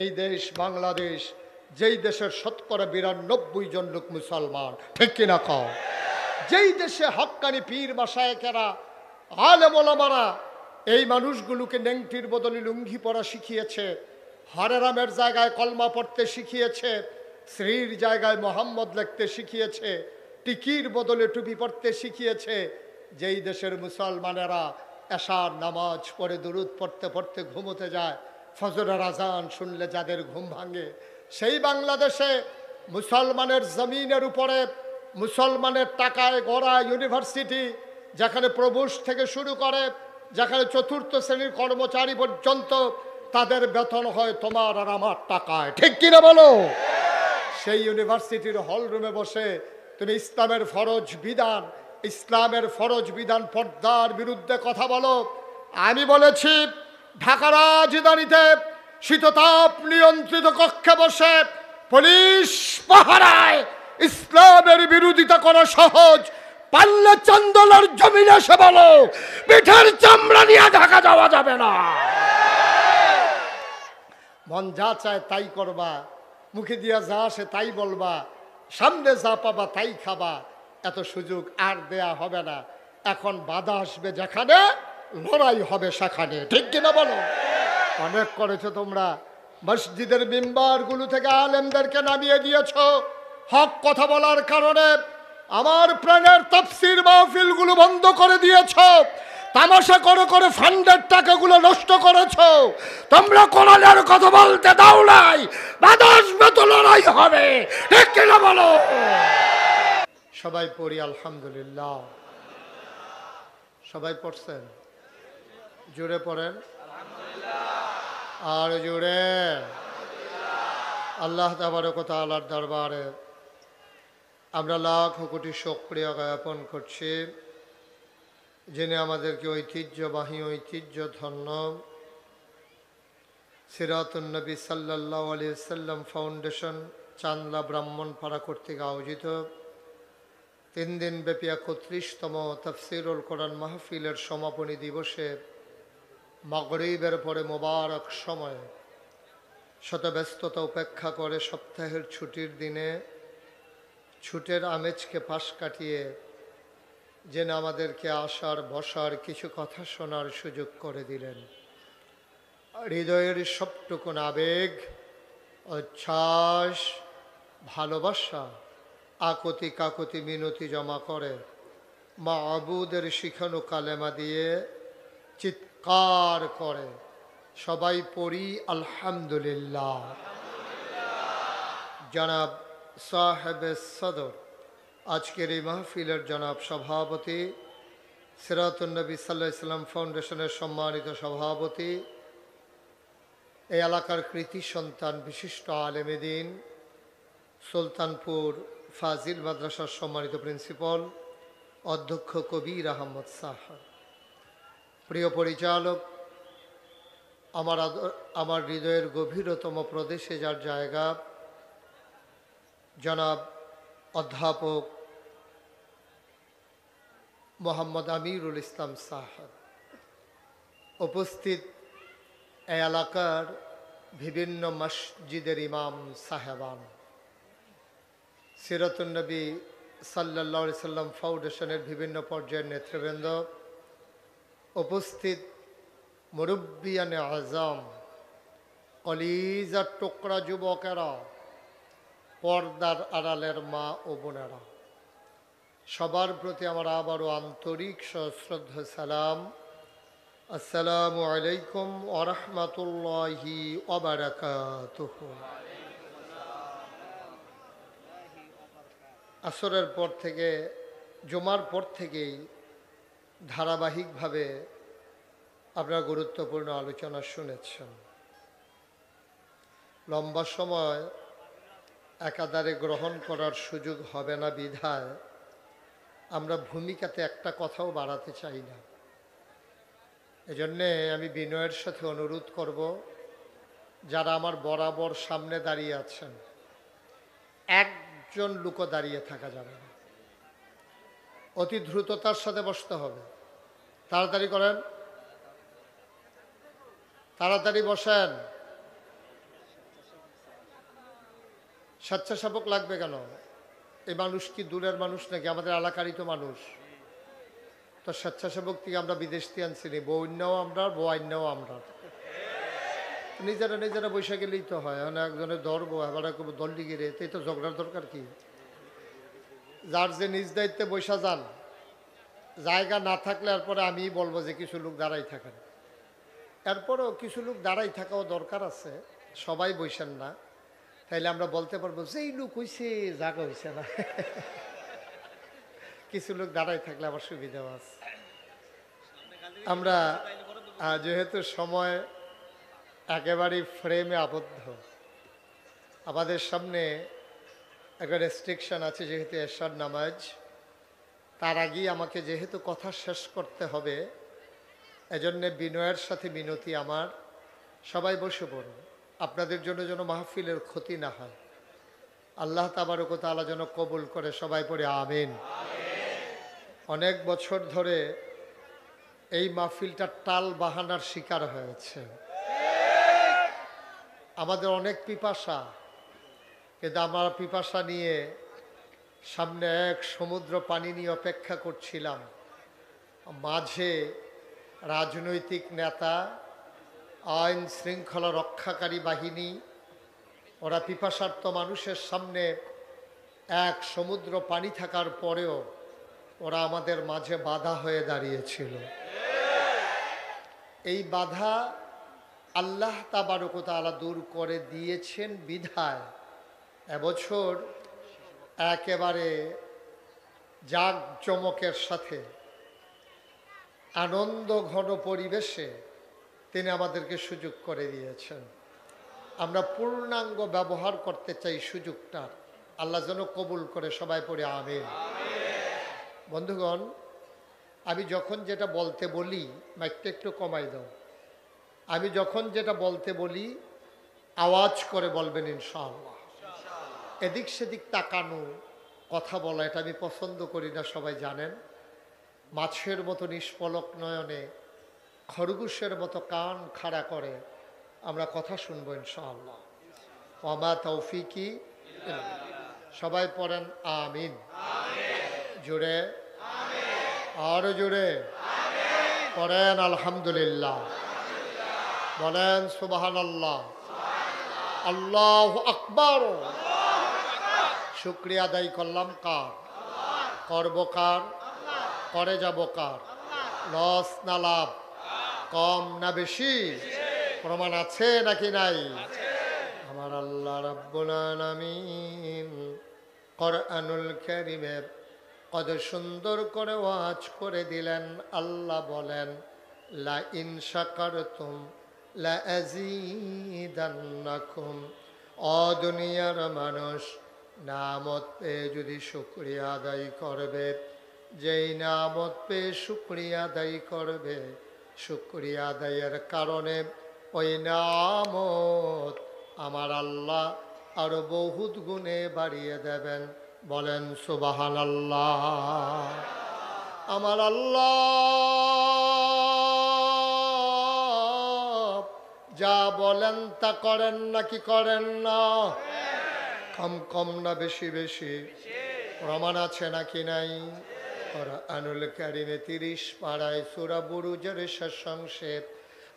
এই দেশ বাংলাদেশ, যেই দেশের শতকরা ৯২ জন লোক মুসলমান, ঠিক কিনা কও? যেই দেশে হক্কানি পীর মাশায়েখেরা, আলেম ওলামারা এই মানুষগুলোকে নেংটির বদলে লুঙ্গি পরা শিখিয়েছে, হরেরামের জায়গায় কলমা পড়তে শিখিয়েছে, শ্রীর জায়গায় মোহাম্মদ লিখতে শিখিয়েছে, টিকির বদলে টুপি পড়তে শিখিয়েছে। যেই দেশের মুসলমানেরা এশার নামাজ পড়ে দুরুদ পড়তে পড়তে ঘুমোতে যায়, ফজরের আজান শুনলে যাদের ঘুম ভাঙে, সেই বাংলাদেশে মুসলমানের জমিনের উপরে মুসলমানের টাকায় গড়া ইউনিভার্সিটি, যেখানে প্রবেশ থেকে শুরু করে, যেখানে চতুর্থ শ্রেণীর কর্মচারী পর্যন্ত তাদের বেতন হয় তোমার আর আমার টাকায়, ঠিক কিনা বলো? সেই ইউনিভার্সিটির হল রুমে বসে তুমি ইসলামের ফরজ বিধান পর্দার বিরুদ্ধে কথা বলো। আমি বলেছি ঢাকা রাজধানীতে শীততাপ নিয়ন্ত্রিত কক্ষে বসে পুলিশ পাহারায় ইসলামের বিরোধিতা করা সহজ, পারলে চন্দনার জমিনে এসে বলো পিঠের চামড়া নিয়ে ঢাকা যাওয়া যাবে না। মন যা চায় তাই করবা, মুখে দিয়া যা আসে তাই বলবা, সামনে যা পাবা তাই খাবা, এত সুযোগ আর দেয়া হবে না। এখন বাধা আসবে যেখানে, লড়াই হবে সেখানে, ঠিক কিনা বলো? অনেক করেছো তোমরা, মসজিদের মিম্বারগুলো থেকে আলেমদেরকে নামিয়ে দিয়েছো হক কথা বলার কারণে। আমার প্রাণের তাফসীর মাহফিলগুলো বন্ধ করে দিয়েছো, তামাশা করে ফান্ডের টাকাগুলো নষ্ট করেছো। তোমরা কোরআনের কথা বলতে দাও নাই, বাধা আসবে তো লড়াই হবে, ঠিক কিনা বলো? সবাই পড়ি আলহামদুলিল্লাহ। সবাই পড়ছেন? জোরে পড়েন আর জোরে। আল্লাহ তাবারক ওয়া তাআলার দরবারে আমরা লাখ কোটি শুকরিয়া জ্ঞাপন করছি, যিনি আমাদেরকে ঐতিহ্যবাহী ঐতিহ্যধন্য সিরাতুন নবী সাল্লাল্লাহু আলাইহি ওয়াসাল্লাম ফাউন্ডেশন চান্দলা ব্রাহ্মণপাড়া কর্তৃক আয়োজিত 3 দিন ব্যাপী ৩১তম তাফসীরুল কোরআন মাহফিলের সমাপনী দিবসে মাগরিবের পরে মোবারক সময়ে শত ব্যস্ততা উপেক্ষা করে সপ্তাহের ছুটির দিনে ছুটের আমেজকে পাশ কাটিয়ে যেন আমাদেরকে আসার বসার কিছু কথা শোনার সুযোগ করে দিলেন। হৃদয়ের সবটুকুন আবেগ, উচ্ছ্বাস, ভালোবাসা, আকুতি কাকুতি মিনতি জমা করে মাবুদের শিখানো কালেমা দিয়ে চিৎকার করে সবাই পড়ি আলহামদুলিল্লাহ। জনাব সাহেবে সদর, আজকের এই মাহফিলের জনাব সভাপতি, সিরাতুন নবী সাল্লাল্লাহু আলাইহি ওয়াসাল্লাম ফাউন্ডেশনের সম্মানিত সভাপতি, এই এলাকার কৃতি সন্তান বিশিষ্ট আলেমে দ্বীন, সুলতানপুর ফাজিল মাদ্রাসার সম্মানিত প্রিন্সিপাল অধ্যক্ষ কবির আহমদ সাহা, প্রিয় পরিচালক, আমার হৃদয়ের গভীরতম প্রদেশে যার জায়গা, জনাব অধ্যাপক মোহাম্মদ আমিরুল ইসলাম সাহেব, উপস্থিত এই এলাকার বিভিন্ন মসজিদের ইমাম সাহেবান, সিরাতুন নবী সাল্লাল্লাহু আলাইহি ওয়াসাল্লাম ফাউন্ডেশনের বিভিন্ন পর্যায়ের নেতৃবৃন্দ, উপস্থিত মুরব্বিয়ানে আজম, কলিজার টুকরা যুবকেরা, পর্দার আড়ালের মা ও বোনেরা, সবার প্রতি আমার আবারও আন্তরিক সশ্রদ্ধ সালাম। আসসালামু আলাইকুম ওয়া রাহমাতুল্লাহি ওয়া বারাকাতুহু। আসরের পর থেকে, জুমার পর থেকেই ধারাবাহিকভাবে আপনারা গুরুত্বপূর্ণ আলোচনা শুনেছেন। লম্বা সময় একাধারে গ্রহণ করার সুযোগ হবে না বিধায় আমরা ভূমিকাতে একটা কথাও বাড়াতে চাই না। এজন্যে আমি বিনয়ের সাথে অনুরোধ করব, যারা আমার বরাবর সামনে দাঁড়িয়ে আছেন, একজন লোকও দাঁড়িয়ে থাকা যাবে না, অতি দ্রুততার সাথে বসতে হবে। তাড়াতাড়ি করেন, তাড়াতাড়ি বসেন। স্বেচ্ছাসেবক লাগবে কেন? এই মানুষ কি দূরের মানুষ নাকি? আমাদের এলাকারই তো মানুষ। তো স্বেচ্ছাসেবক থেকে আমরা বিদেশ থেকে আনছি নি, বন্যাও আমরা, বন্যাও আমরা। নিজেরা নিজেরা বৈশা গেলেই তো হয়। মানে একজনের ধরবো, আবার দলটি গিরে, এই তো ঝগড়ার দরকার কি? যার যে নিজ দায়িত্বে বৈশা যান, জায়গা না থাকলে এরপরে আমিই বলবো যে কিছু লোক দাঁড়াই থাকেন। এরপরেও কিছু লোক দাঁড়াই থাকাও দরকার আছে, সবাই বৈশান না। তাইলে আমরা বলতে পারবো যে এই লোক হইছে, জায়গা হইছে না। কিছু লোক দাঁড়াই থাকলে আবার সুবিধাও আছে। আমরা যেহেতু সময় একেবারেই ফ্রেমে আবদ্ধ, আমাদের সামনে একটা রেস্ট্রিকশন আছে, যেহেতু এশার নামাজ, তার আগেই আমাকে যেহেতু কথা শেষ করতে হবে, এজন্যে বিনয়ের সাথে মিনতি আমার, সবাই বসে পড়ুন। আপনাদের জন্য যেন মাহফিলের ক্ষতি না হয়, আল্লাহ তাবারক ওয়া তাআলা যেন কবুল করে। সবাই পড়ে আমিন। অনেক বছর ধরে এই মাহফিলটা টাল বাহানার শিকার হয়েছে। আমাদের অনেক পিপাসা, কিন্তু আমরা পিপাসা নিয়ে সামনে এক সমুদ্র পানি নিয়ে অপেক্ষা করছিলাম। মাঝে রাজনৈতিক নেতা, আইন শৃঙ্খলা রক্ষাকারী বাহিনী, ওরা পিপাসার্ত মানুষের সামনে এক সমুদ্র পানি থাকার পরেও ওরা আমাদের মাঝে বাধা হয়ে দাঁড়িয়েছিল। এই বাধা আল্লাহ তাবারক ওয়া তাআলা দূর করে দিয়েছেন বিধায় এবছর একেবারে জাঁকজমকের সাথে আনন্দ ঘন পরিবেশে তিনি আমাদেরকে সুযোগ করে দিয়েছেন। আমরা পূর্ণাঙ্গ ব্যবহার করতে চাই সুযোগটা, আল্লাহ যেন কবুল করে। সবাই পড়ে আমিন। বন্ধুগণ, আমি যখন যেটা বলতে বলি, মাইকটা একটু কমাই দাও, আমি যখন যেটা বলতে বলি আওয়াজ করে বলবেন ইনশাআল্লাহ। এদিক সেদিক তাকানো, কথা বলা, এটা আমি পছন্দ করি না, সবাই জানেন। মাছের মতো নিষ্পলক নয়নে, খরগোশের মতো কান খাড়া করে আমরা কথা শুনবো ইনশাআল্লাহ। ওয়া তৌফিকি, সবাই পড়েন আমিন। জোরে, আরো জোরে পড়েন আলহামদুলিল্লাহ, বলেন সুবহানাল্লাহ, আল্লাহু আকবার। শুকরিয়া আদায় করলাম কার? করব কার? করে যাব কার? লস না লাভ? কম না বেশি? প্রমাণ আছে নাকি নাই? আমার আল্লাহ রাব্বুল আলামিন কোরআনুল কারীমে কত সুন্দর করে ওয়াজ করে দিলেন। আল্লাহ বলেন, লা ইন শাকারতুম লা আযীদান্নাকুম। ও দুনিয়ার মানুষ, নামত পেয়ে যদি শুকরিয়া আদায় করবে, যেই নামত পেয়ে শুকরিয়া আদায় করবে, শুকরিয়া আদায়ের কারণে ওই নামত আমার আল্লাহ আরো বহুত গুণে বাড়িয়ে দেবেন। বলেন সুবহানাল্লাহ। আমার আল্লাহ যা বলেন তা করেন নাকি করেন না? কম কম না বেশি বেশি? প্রমাণ আছে নাকি নাই? কোরআনুল কারীমে 30 পারায় সূরা বুরুজের শেষ অংশে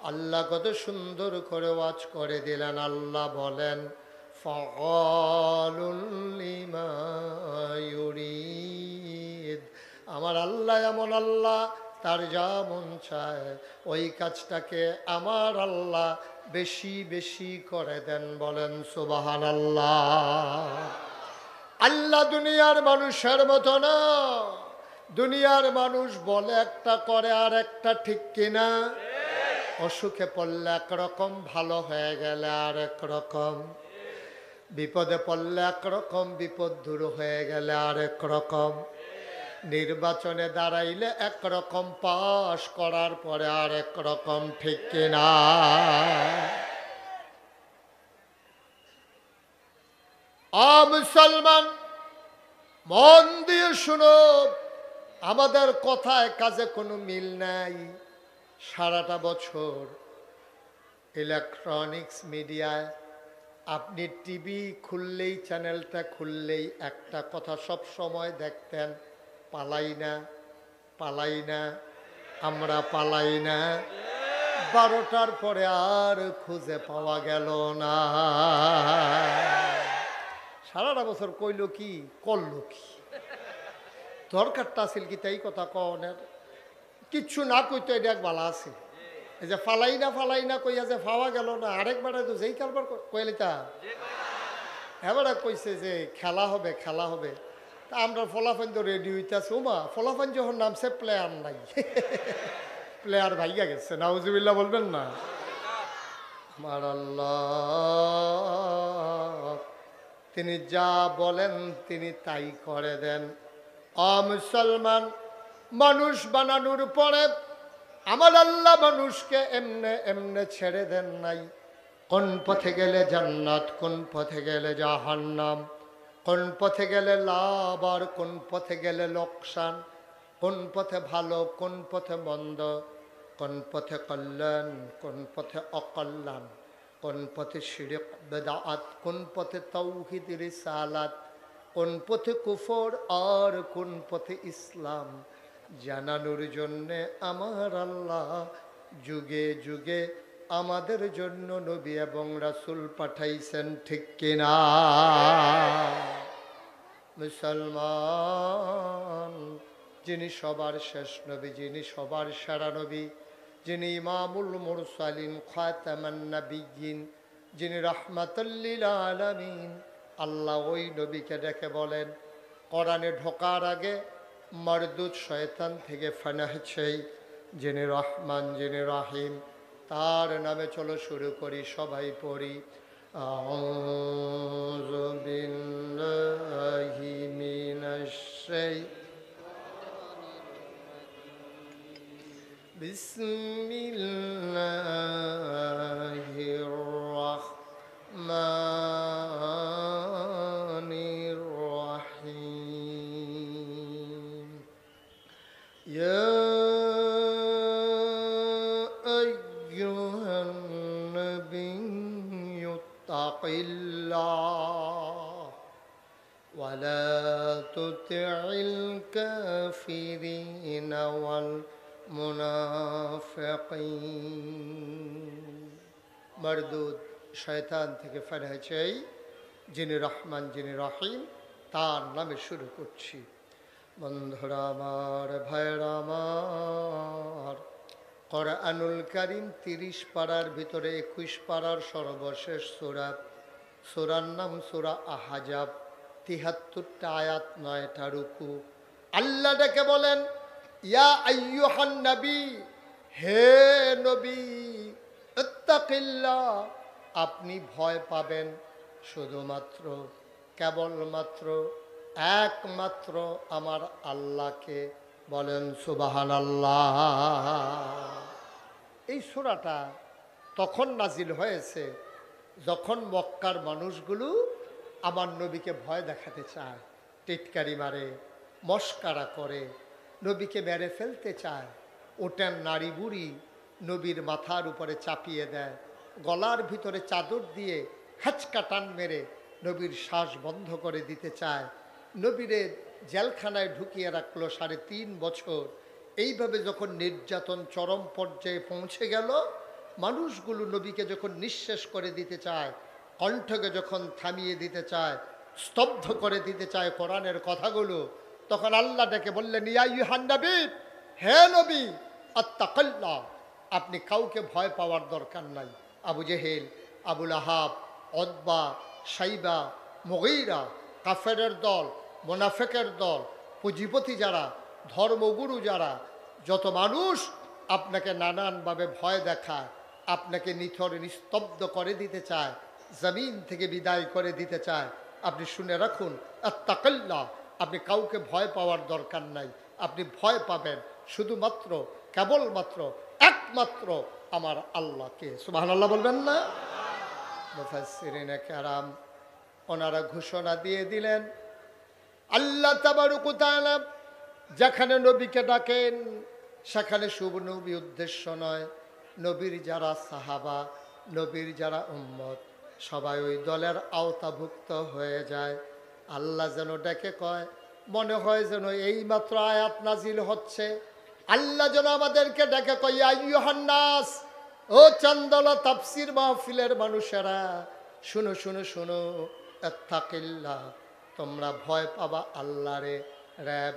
আল্লাহ কত সুন্দর করে ওয়াজ করে দিলেন। আল্লাহ বলেন, ফাআলুল লিমা ইউরিদ। আমার আল্লাহ এমন আল্লাহ, তার যা মন চায় ওই কাজটাকে আমার আল্লাহ বেশি বেশি করে দেন। বলেন সুবহানাল্লাহ। আল্লাহ দুনিয়ার মানুষের মতো না। দুনিয়ার মানুষ বলে একটা, করে আর একটা, ঠিক কিনা? অসুখে পড়লে একরকম, ভালো হয়ে গেলে আর একরকম, বিপদে পড়লে একরকম, বিপদ দূর হয়ে গেলে আর একরকম, নির্বাচনে দাঁড়াইলে একরকম, পাশ করার পরে আর একরকম, ঠিক কিনা? মুসলমান মন দিয়ে শুনো, আমাদের কথায় কাজে কোনো মিল নাই। সারাটা বছর ইলেকট্রনিক্স মিডিয়ায় আপনি টিভি খুললেই, চ্যানেলটা খুললেই একটা কথা সব সময় দেখতেন, পালাই না, পালাই না, আমরা পালাই না। 12টার পরে আর খুঁজে পাওয়া গেল না। সারাটা বছর কইল কি, করলো কি, দরকারটা আছিল কি তাই কথা কনের? কিচ্ছু না কইতো এটা এক বালা আছে। এই যে ফালাই না কইয়া যে পাওয়া গেল না, আরেকবার তো যেই কারবার কইলিতা এবারে কইছে যে খেলা হবে, খেলা হবে। তা আমরা ফলাফান তো রেডি হইতেছে, ওমা ফলাফান যখন নামছে প্লেয়ার নাই, প্লেয়ার ভাইয়া গেছে। নাউজুবিল্লাহ বলবেন না? আমার আল্লাহ তিনি যা বলেন তিনি তাই করে দেন। মুসলমান, মানুষ বানানোর পরে আমার আল্লাহ মানুষকে এমনে এমনে ছেড়ে দেন নাই। কোন পথে গেলে জান্নাত, কোন পথে গেলে জাহান্নাম, কোন পথে গেলে লাভ আর কোন পথে গেলে লোকসান, কোন পথে ভালো কোন পথে মন্দ, কোন পথে কল্যাণ কোন পথে অকল্যাণ, কোন পথে শিরক বেদাত, কোন পথে তাওহীদ রিসালাত, কোন পথে কুফর আর কোন পথে ইসলাম জানানোর জন্যে আমার আল্লাহ যুগে যুগে আমাদের জন্য নবী এবং রাসূল পাঠাইছেন, ঠিক কিনা? মুসলমান, যিনি সবার শেষ নবী, যিনি সবার সেরা নবী, যিনি ইমামুল মুরসালিন খাতামান নবিয়্যিন, যিনি রাহমাতুল লিল আলামিন, আল্লাহ ওই নবীকে ডেকে বলেন কোরআনে ঢোকার আগে মরদুদ শয়তান থেকে ফানাহ চাই, যিনি রহমান যিনি রাহিম, তার নামে চলো শুরু করি, সবাই পড়ি। আউযু বিল্লাহি মিনাশ শাইতানির বিসমিল্লাহির রাহমানির রাহিম। ইয়া ولا تطع الكافرين والمنافقين। মরদুদ শয়তান থেকে ফানাহ চাই, যিনি রহমান যিনি রহিম, তার নামে শুরু করছি। বন্ধুরা আমার, ভাইরা আমার, কোরআনুল কারীম 30 পারার ভিতরে 21 পারার সর্বশেষ সূরা, সূরার নাম সূরা আহজাব। 73টা আয়াত, 9টা রুকু। আল্লাহ ডেকে বলেন ইয়া আইয়ুহান নবী, হে নবী, ইত্তাকিল্লাহ, আপনি ভয় পাবেন শুধুমাত্র, কেবলমাত্র, একমাত্র আমার আল্লাহকে। বলেন সুবহানাল্লাহ। এই সূরাটা তখন নাজিল হয়েছে যখন মক্কার মানুষগুলো আমার নবীকে ভয় দেখাতে চায়, টিটকারি মারে, মস্কারা করে, নবীকে মেরে ফেলতে চায়। ওটেন নারী বুড়ি নবীর মাথার উপরে চাপিয়ে দেয়, গলার ভিতরে চাদর দিয়ে হ্যাচকা টান মেরে নবীর শ্বাস বন্ধ করে দিতে চায়। নবীরে জেলখানায় ঢুকিয়ে রাখলো 3.5 বছর। এইভাবে যখন নির্যাতন চরম পর্যায়ে পৌঁছে গেল, মানুষগুলো নবীকে যখন নিঃশেষ করে দিতে চায়, কণ্ঠকে যখন থামিয়ে দিতে চায়, স্তব্ধ করে দিতে চায় কোরআনের কথাগুলো, তখন আল্লাহ ডেকে বললেন ইয়া আইয়ুহান নবী, হে নবী, আত্তাকিল্লাহ, আপনি কাউকে ভয় পাওয়ার দরকার নাই। আবু জেহেল, আবুল আহাব, উতবা, শাইবা, মুগীরা, কাফেরের দল, মুনাফিকের দল, পুঁজিপতি যারা, ধর্মগুরু যারা, যত মানুষ আপনাকে নানানভাবে ভয় দেখায়, আপনাকে নিথর নিস্তব্ধ করে দিতে চায়, জমিন থেকে বিদায় করে দিতে চায়, আপনি শুনে রাখুন, আত্তাকিল্লাহ, আপনি কাউকে ভয় পাওয়ার দরকার নাই। আপনি ভয় পাবেন শুধুমাত্র, কেবলমাত্র, একমাত্র আমার আল্লাহকে। সুবহানাল্লাহ বলবেন না? মুফাসসিরিনে কেরাম ওনারা ঘোষণা দিয়ে দিলেন, আল্লাহ তাবারক ওয়া তাআলা যেখানে নবীকে ডাকেন সেখানে শুভ নবী উদ্দেশ্য নয়, নবীর যারা সাহাবা, নবীর যারা উম্মত, সবাই ওই দলের আওতাভুক্ত হয়ে যায়। আল্লাহ যেন ডেকে কয়, মনে হয় যেন এইমাত্র আয়াত নাজিল হচ্ছে। আল্লাহ যেন আমাদেরকে ডেকে কয়, ইয়া আইয়ুহান নাস, ও চান্দলা তাফসির মাহফিলের মানুষেরা, শুনো শুনো শুনো, ইত্তাকিল্লাহ, তোমরা ভয় পাবা আল্লাহরে। র্যাব,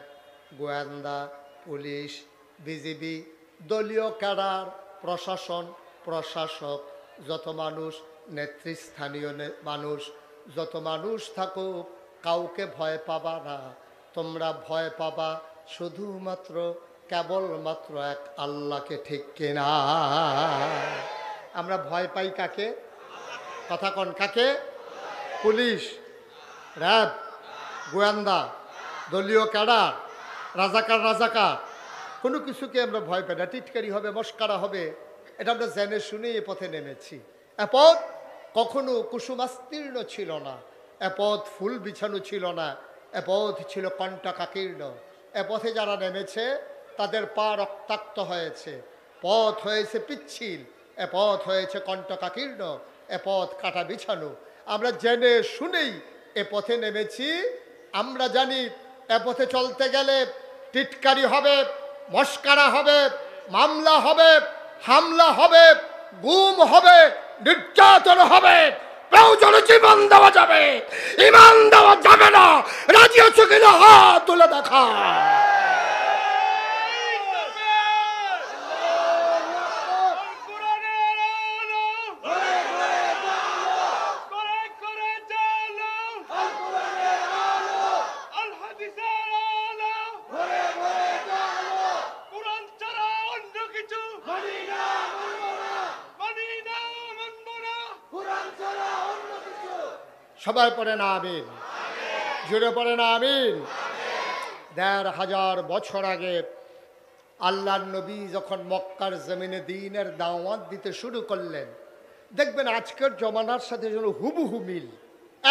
গোয়েন্দা, পুলিশ, বিজিবি, দলীয় ক্যাডার, প্রশাসন, প্রশাসক, যত মানুষ, নেতৃস্থানীয় মানুষ, যত মানুষ থাকুক, কাউকে ভয় পাবা না। তোমরা ভয় পাবা শুধুমাত্র কেবলমাত্র এক আল্লাহকে, ঠিক কিনা? আমরা ভয় পাই কাকে? কথা কন, কাকে? পুলিশ, র্যাব, গোয়েন্দা, দলীয় ক্যাডার, রাজাকার, কোনো কিছুকে আমরা ভয় পাই না। টিটকারি হবে, মস্কারা হবে, এটা আমরা জেনে শুনে এ পথে নেমেছি। এ পথ কখনো কুসুমাস্তীর্ণ ছিল না, এ পথ ফুল বিছানো ছিল না, এ পথ ছিল কণ্টকাকীর্ণ। এ পথে যারা নেমেছে তাদের পা রক্তাক্ত হয়েছে, পথ হয়েছে পিচ্ছিল, এ পথ হয়েছে কণ্টকাকীর্ণ, এ পথ কাটা বিছানো। আমরা জেনে শুনেই এ পথে নেমেছি। আমরা জানি এ পথে চলতে গেলে টিটকারি হবে, মস্কারা হবে, মামলা হবে, হামলা হবে, গুম হবে, নির্যাতন হবে, প্রয়োজনে জীবন দেওয়া যাবে, ইমান দেওয়া যাবে না। রাজি আছো কিনা হাত তুলে দেখা। সবাই পড়ে না আমিন, জুড়ে পড়ে না আমিন। ১৫০০ বছর আগে আল্লাহর নবী যখন মক্কার জমিনে দ্বীনের দাওয়াত দিতে শুরু করলেন, দেখবেন আজকের জমানার সাথে যেন হুবহু মিল,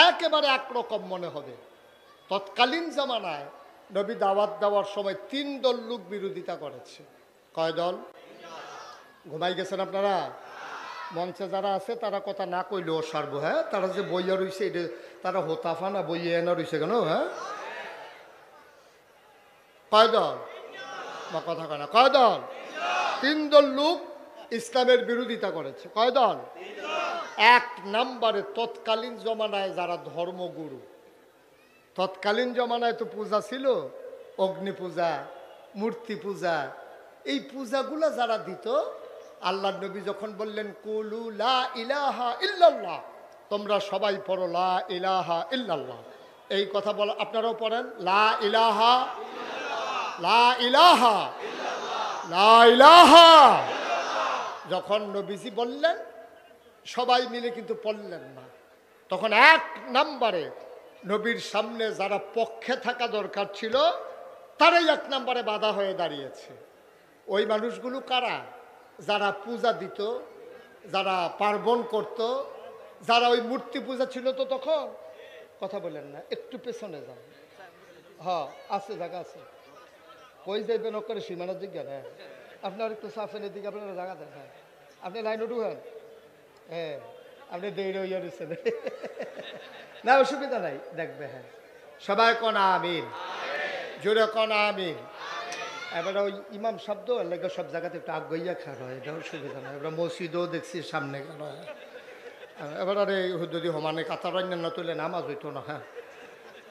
একেবারে একরকম মনে হবে। তৎকালীন জামানায় নবী দাওয়াত দেওয়ার সময় ৩ দল লোক বিরোধিতা করেছে। কয় দল? ঘুমাই গেছেন আপনারা? মঞ্চে যারা আছে তারা কথা না কইলেও সারবো। হ্যাঁ, তারা যে বইয়া রইছে, এটা তারা হোতাফা না বইয়ে এনা রইছে কেন? হ্যাঁ, কয় দল? বা কথা কয় না, কয় দল? ৩ দল লোক ইসলামের বিরোধিতা করেছে। কয় দল? ১ নম্বরে তৎকালীন জমানায় যারা ধর্মগুরু, তৎকালীন জমানায় তো পূজা ছিল, অগ্নি পূজা, মূর্তি পূজা, এই পূজাগুলা যারা দিত, আল্লাহ নবী যখন বললেন কুলু লা ইলাহা ইল্লাল্লাহ, তোমরা সবাই পড়ো লা ইলাহা ইল্লাল্লাহ, এই কথা বলো, আপনারাও পড়েন লা ইলাহা, লা ইলাহা, লা ইলাহা। যখন নবীজি বললেন সবাই মিলে কিন্তু পড়লেন না। তখন ১ নম্বরে নবীর সামনে যারা পক্ষে থাকা দরকার ছিল তারাই ১ নম্বরে বাধা হয়ে দাঁড়িয়েছে। ওই মানুষগুলো কারা? যারা পূজা দিত, যারা পার্বণ করত, যারা ওই মূর্তি পূজা ছিল। তো তখন কথা বলেন না, একটু পেছনে যান। হ্যাঁ, আছে, জায়গা আছে। কই যাইবেন করে সীমানার দিকে? হ্যাঁ, আপনার একটু সাফেনের দিকে আপনারা জায়গা দেন। হ্যাঁ, আপনি লাইন উঠুন। হ্যাঁ, আপনি দেরি হইয়া দিচ্ছেন না, অসুবিধা নাই, দেখবে। হ্যাঁ, সবাই কনা আমিন, জোরে কনা আমিন। এবার ওই ইমাম শব্দ লেগে সব জায়গাতে একটু আগ্রহিয়া খাওয়া হয়, এটা অসুবিধা নয়। এবার মসজিদও দেখছি সামনে কেন। এবার আরে যদি সমানে কাতার না তুলে নামাজ হইতো না। হ্যাঁ,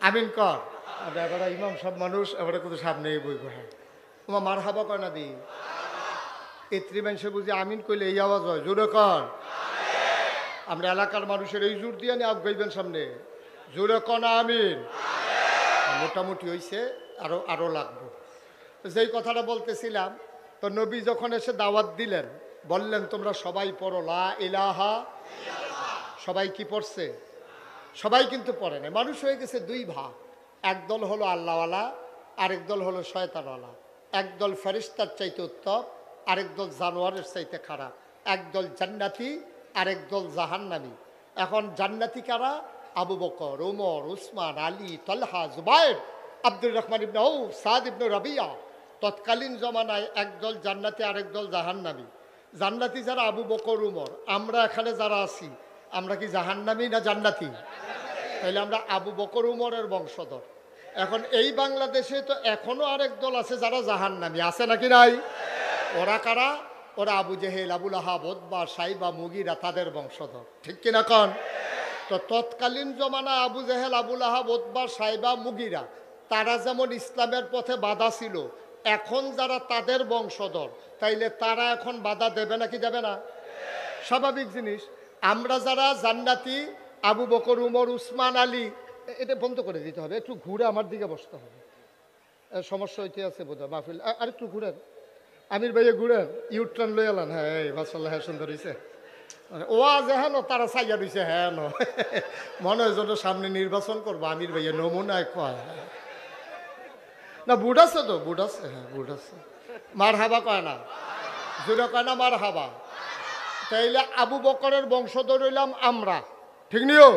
আমিন কর। এবার ইমাম সব মানুষ এবারে কিন্তু সামনেই বইব। হ্যাঁ, তোমার মার হাবা কয় না দি এত্রি মানুষে বুঝি আমিন কইলে এই আওয়াজ হয়, জোরে কর। আমরা এলাকার মানুষের এই জোর দিয়ে নিয়ে আগাইবেন সামনে, জোরে কনা আমিন। মোটামুটি হয়েছে, আরো লাগবো। যেই কথাটা বলতেছিলাম, তো নবী যখন এসে দাওয়াত দিলেন, বললেন তোমরা সবাই পড়ো লা ইলাহা। সবাই কি পড়ছে? সবাই কিন্তু পড়ে না। মানুষ হয়ে গেছে 2 ভাগ। একদল হলো আল্লাহওয়ালা, আরেক দল হলো শয়তানওয়ালা। একদল ফেরেশতার চাইতে উত্তম, আরেক দল জানোয়ারের চাইতে খারাপ। একদল জান্নাতি, আরেক দল জাহান্নামী। এখন জান্নাতি কারা? আবু বকর, ওমর, উসমান, আলী, তলহা, জুবায়ের, আব্দুর রহমান ইবনে আউফ, সাদ ইবনে রাবিয়া। তৎকালীন জমানায় একদল জান্নাতি, আরেক দল জাহান্নামী। জান্নাতি যারা আবু বকর, উমর। আমরা এখানে যারা আছি আমরা কি জাহান্নামী না জান্নাতি? তাইলে আমরা আবু বকর উমরের বংশধর। এখন এই বাংলাদেশে তো এখনো আরেক দল আছে যারা জাহান্নামী, আছে নাকি নাই? ওরা কারা? ওরা আবু জেহেল, আবুল আহাব, উতবা, সাইবা, মুগিরা, তাদের বংশধর। ঠিক কিনা কন? তো তৎকালীন জমানা আবু জেহেল, আবুল আহাব, উতবা, সাইবা, মুগিরা তারা যেমন ইসলামের পথে বাধা ছিল, এখন যারা তাদের বংশধর তাইলে তারা এখন বাধা দেবে নাকি দেবে না? স্বাভাবিক জিনিস। আমরা যারা জান্নাতি, আবু বকর, উমর, উসমান, আলী, এটা বন্ধ করে দিতে হবে। একটু ঘুরে আমার দিকে বসতে হবে, সমস্যা হইতে আছে বোধ হয় মাহফিল। আর একটু ঘুরেন, আমির ভাইয়া ঘুরেন, ইউট্রান লই এলান। হ্যাঁ মাশাআল্লাহ, হ্যাঁ সুন্দর হয়েছে। ও আজ হ্যাঁ তারা সাইয়া দিছে, হ্যাঁ মনে হয় যেন সামনে নির্বাচন করবো। আমির ভাইয়া নমুনায় কয় না, বুট আছে তো, বুট আছে, হ্যাঁ বুট আছে। মার হাবা কয় না, জোরে কয় না মার হাবা। তাইলে আবু বকরের বংশধর হইলাম আমরা, ঠিক নিও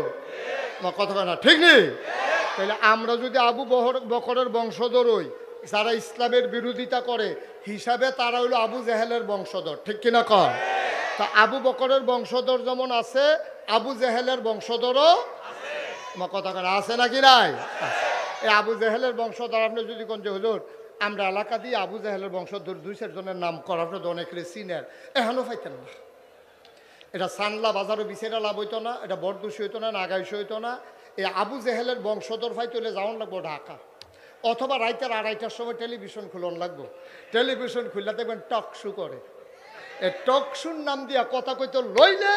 কথা কয় না, ঠিক নি? তাইলে আমরা যদি আবু বকরের বংশধর হই, যারা ইসলামের বিরোধিতা করে হিসাবে তারা হইলো আবু জেহেলের বংশধর, ঠিক কিনা কয়? তা আবু বকরের বংশধর যেমন আছে, আবু জেহেলের বংশধরও কথা কয় না, আছে নাকি নাই? এই আবু জেহেলের বংশধর আপনি যদি কোন যে হুজুর আমরা এলাকা দিয়ে আবু জেহেলের বংশধর 2-4 জনের নাম করা, আপনি তো অনেক সিনিয়র, এখনও পাইতেন না। এটা সানলা বাজারও বিছেরা লাভ হইতো না, এটা বরদুশি হইতো না, নাগাইশি হইতো না। এই আবু জেহেলের বংশধর ফাইতে হলে যাওয়ান লাগবো ঢাকা, অথবা রাইতের 2:30টার সময় টেলিভিশন খুলন লাগবো। টেলিভিশন খুললে দেখবেন টক শো করে। এই টক শোর নাম দিয়া কথা কইতো লইলে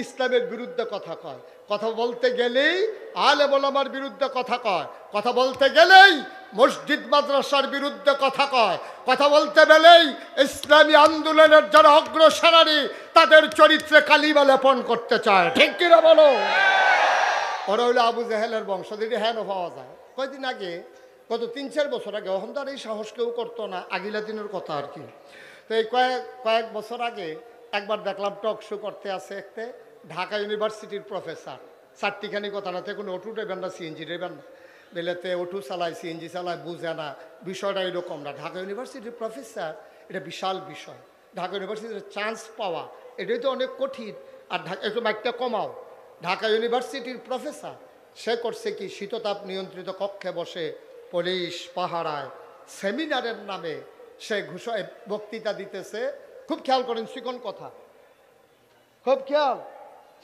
ইসলামের বিরুদ্ধে কথা কয়, কথা বলতে গেলেই আলেম ওলামার বিরুদ্ধে কথা কয়, কথা বলতে গেলেই মসজিদ মাদ্রাসার বিরুদ্ধে কথা কয়, কথা বলতে গেলেই ইসলামী আন্দোলনের যারা অগ্রসেনানী তাদের চরিত্রে কালিমা লেপন করতে চায়, ঠিক কিনা বলো? ওরা হইলো আবু জেহেলের বংশধর। হ্যাঁ পাওয়া যায়। কয়দিন আগে, গত 3-4 বছর আগে, ওখান তো আর এই সাহস কেউ করতো না, আগিলা দিনের কথা আর কি। তো এই কয়েক বছর আগে একবার দেখলাম টক শো করতে আছে একটা ঢাকা ইউনিভার্সিটির প্রফেসর। 4টিখানি কথা না, কোনো অটো ড্রাইভার না, সিএনজি ড্রাইভার না, বেলেতে অটো চালায়, সিএনজি চালায়, বুঝে না বিষয়টা এরকম না। ঢাকা ইউনিভার্সিটির প্রফেসর, এটা বিশাল বিষয়। ঢাকা ইউনিভার্সিটির চান্স পাওয়া এটাই তো অনেক কঠিন। আর একটু মাইকটা কমাও। ঢাকা ইউনিভার্সিটির প্রফেসর, সে করছে কি, শীততাপ নিয়ন্ত্রিত কক্ষে বসে পুলিশ পাহারায় সেমিনারের নামে সে বক্তৃতা দিতেছে। খুব খেয়াল করেন, চিকন কথা, খুব খেয়াল।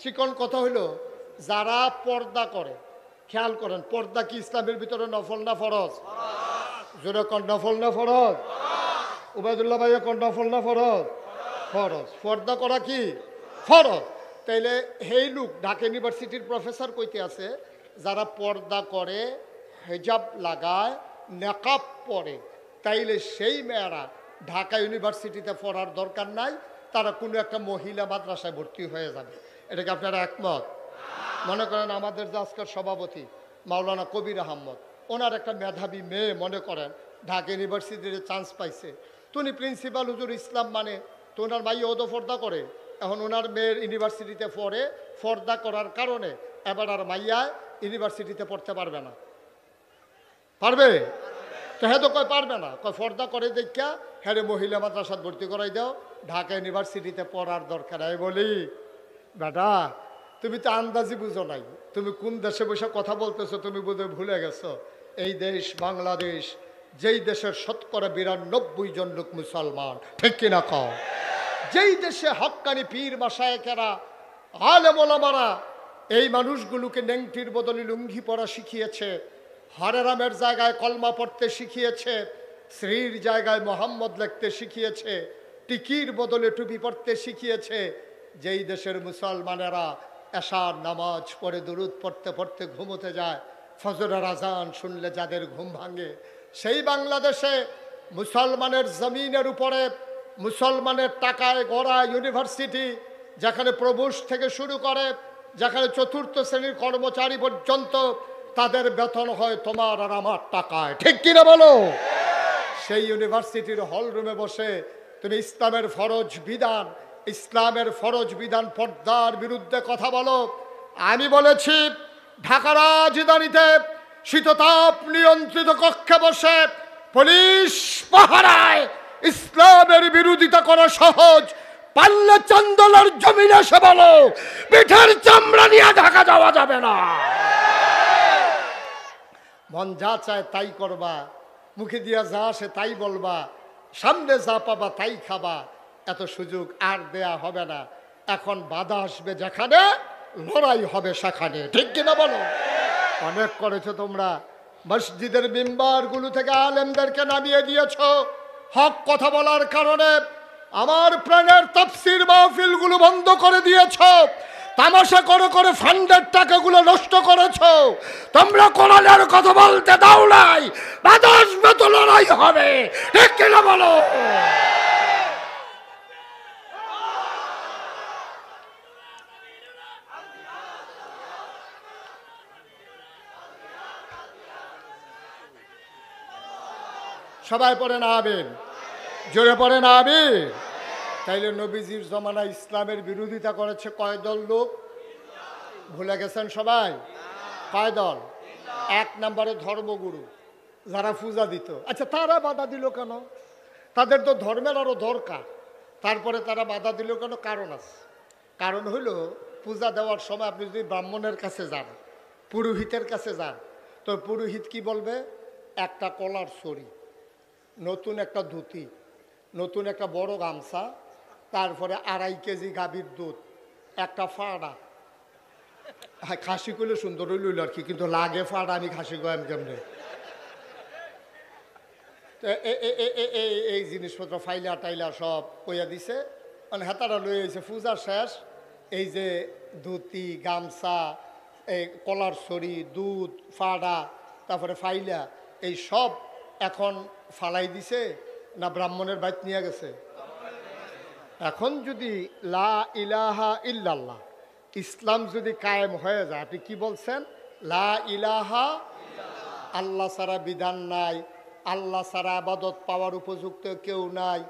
চিকন কথা হইল, যারা পর্দা করে, খেয়াল করেন, পর্দা কি ইসলামের ভিতরে নফল না ফরজ? জোরে কোন নফল না ফরজ? উবাইদুল্লাহ ভাইয়া কোন নফল না ফরজ? ফরজ। পর্দা করা কি ফরজ। তাইলে সেই লোক ঢাকা ইউনিভার্সিটির প্রফেসর কইতে আছে, যারা পর্দা করে, হেজাব লাগায়, নেকাব পরে, তাইলে সেই মেয়েরা ঢাকা ইউনিভার্সিটিতে পড়ার দরকার নাই, তারা কোনো একটা মহিলা মাদ্রাসায় ভর্তি হয়ে যাবে। এটাকে আপনারা একমত? মনে করেন আমাদের যে আজকের সভাপতি মাওলানা কবির আহমদ, ওনার একটা মেধাবী মেয়ে মনে করেন ঢাকা ইউনিভার্সিটিতে চান্স পাইছে, তো উনি প্রিন্সিপাল হুজুর ইসলাম মানে, তো ওনার মাইয়া ওদো পর্দা করে। এখন ওনার মেয়ের ইউনিভার্সিটিতে পড়ে, পর্দা করার কারণে এবার আর মাইয়া ইউনিভার্সিটিতে পড়তে পারবে না। পারবে তো? হ্যাঁ তো কয় পারবে না, কয় পর্দা করে দেখা হ্যাঁ মহিলা মাদ্রাসাত ভর্তি করাই দাও, ঢাকা ইউনিভার্সিটিতে পড়ার দরকার। আমি বলি বেটা, তুমি তো আন্দাজি বুঝো নাই, তুমি কোন দেশে বসে কথা বলতেছো তুমি বোধহয় ভুলে গেছো। এই দেশ বাংলাদেশ, যেই দেশের ৯২% জন লোক মুসলমান, ঠিক কিনা কও? যেই দেশে হক্কানি পীর মাশায়েখেরা, আলেম ওলামারা এই মানুষগুলোকে নেংটির বদলে লুঙ্গি পরা শিখিয়েছে, হরেরামের জায়গায় কলমা পড়তে শিখিয়েছে, শ্রীর জায়গায় মোহাম্মদ লিখতে শিখিয়েছে, টিকির বদলে টুপি পড়তে শিখিয়েছে। যেই দেশের মুসলমানেরা এশার নামাজ পড়ে দুরুদ পড়তে পড়তে ঘুমোতে যায়, ফজরের আজান শুনলে যাদের ঘুম ভাঙে, সেই বাংলাদেশে মুসলমানের জমিনের উপরে মুসলমানের টাকায় গড়া ইউনিভার্সিটি, যেখানে প্রবেশ থেকে শুরু করে, যেখানে ৪র্থ শ্রেণীর কর্মচারী পর্যন্ত তাদের বেতন হয় তোমার আর আমার টাকায়, ঠিক কিনা বলো? সেই ইউনিভার্সিটির হল রুমে বসে তুমি ইসলামের ফরজ বিধান পর্দার বিরুদ্ধে কথা বলো। আমি বলেছি ঢাকা রাজধানীতে শীততাপ নিয়ন্ত্রিত কক্ষে বসে পুলিশ পাহারায় ইসলামের বিরোধিতা করা সহজ, পারলে চন্দলার জমিনে এসে বলো, পিঠের চামড়া নিয়ে ঢাকা যাওয়া যাবে না। মন যা চায় তাই করবা, মুখে দিয়া যা আসে তাই বলবা, সামনে যা পাবা তাই খাবা, এত সুযোগ আর দেয়া হবে না। এখন বাধা আসবে যেখানে, লড়াই হবে সেখানে, ঠিক কিনা বলো? অনেক করেছো তোমরা, মসজিদের মিম্বারগুলো থেকে আলেমদেরকে নামিয়ে দিয়েছ হক কথা বলার কারণে। আমার প্রাণের তাফসীর মাহফিলগুলো বন্ধ করে দিয়েছ, তামাশা করে করে ফান্ডের টাকাগুলো নষ্ট করেছ। তোমরা কোরআনের কথা বলতে দাও নাই, বাধা আসবে তো লড়াই হবে, ঠিক কিনা বলো? সবাই পড়ে না আমিন, জোরে পড়ে না আমিন। তাইলে নবীজির জমানায় ইসলামের বিরোধিতা করেছে কয় দল লোক? ভুলে গেছেন সবাই? কয় দল? এক নম্বরে ধর্মগুরু, যারা পূজা দিত। আচ্ছা, তারা বাধা দিল কেন? তাদের তো ধর্মের আরো দরকার, তারপরে তারা বাধা দিল কেন? কারণ আছে। কারণ হইল, পূজা দেওয়ার সময় আপনি যদি ব্রাহ্মণের কাছে যান, পুরোহিতের কাছে যান, তো পুরোহিত কি বলবে? একটা কলার ছড়ি, নতুন একটা ধুতি, নতুন একটা বড় গামছা, তারপরে 2.5 কেজি গাভীর দুধ, একটা ফাড়া। হ্যাঁ, খাসি করলে সুন্দর হইল আর কি, কিন্তু লাগে ফাড়া, আমি খাসি কয়াম কেমনে? এই জিনিসপত্র ফাইলা টাইলা সব কইয়া দিছে, মানে হেতারা লই হয়েছে। পূজা শেষ, এই যে ধুতি, গামছা, এই কলার ছড়ি, দুধ, ফাড়া, তারপরে ফাইলা, এই সব এখন ফালাই দিছে না ব্রাহ্মণের বাইত নিয়ে গেছে? এখন যদি লা ইলাহা ইল্লাল্লাহ, ইসলাম যদি কায়েম হয়ে যায়, আপনি কি বলছেন? লা ইলাহা, আল্লাহ ছাড়া বিধান নাই, আল্লাহ ছাড়া আবাদত পাওয়ার উপযুক্ত কেউ নাই,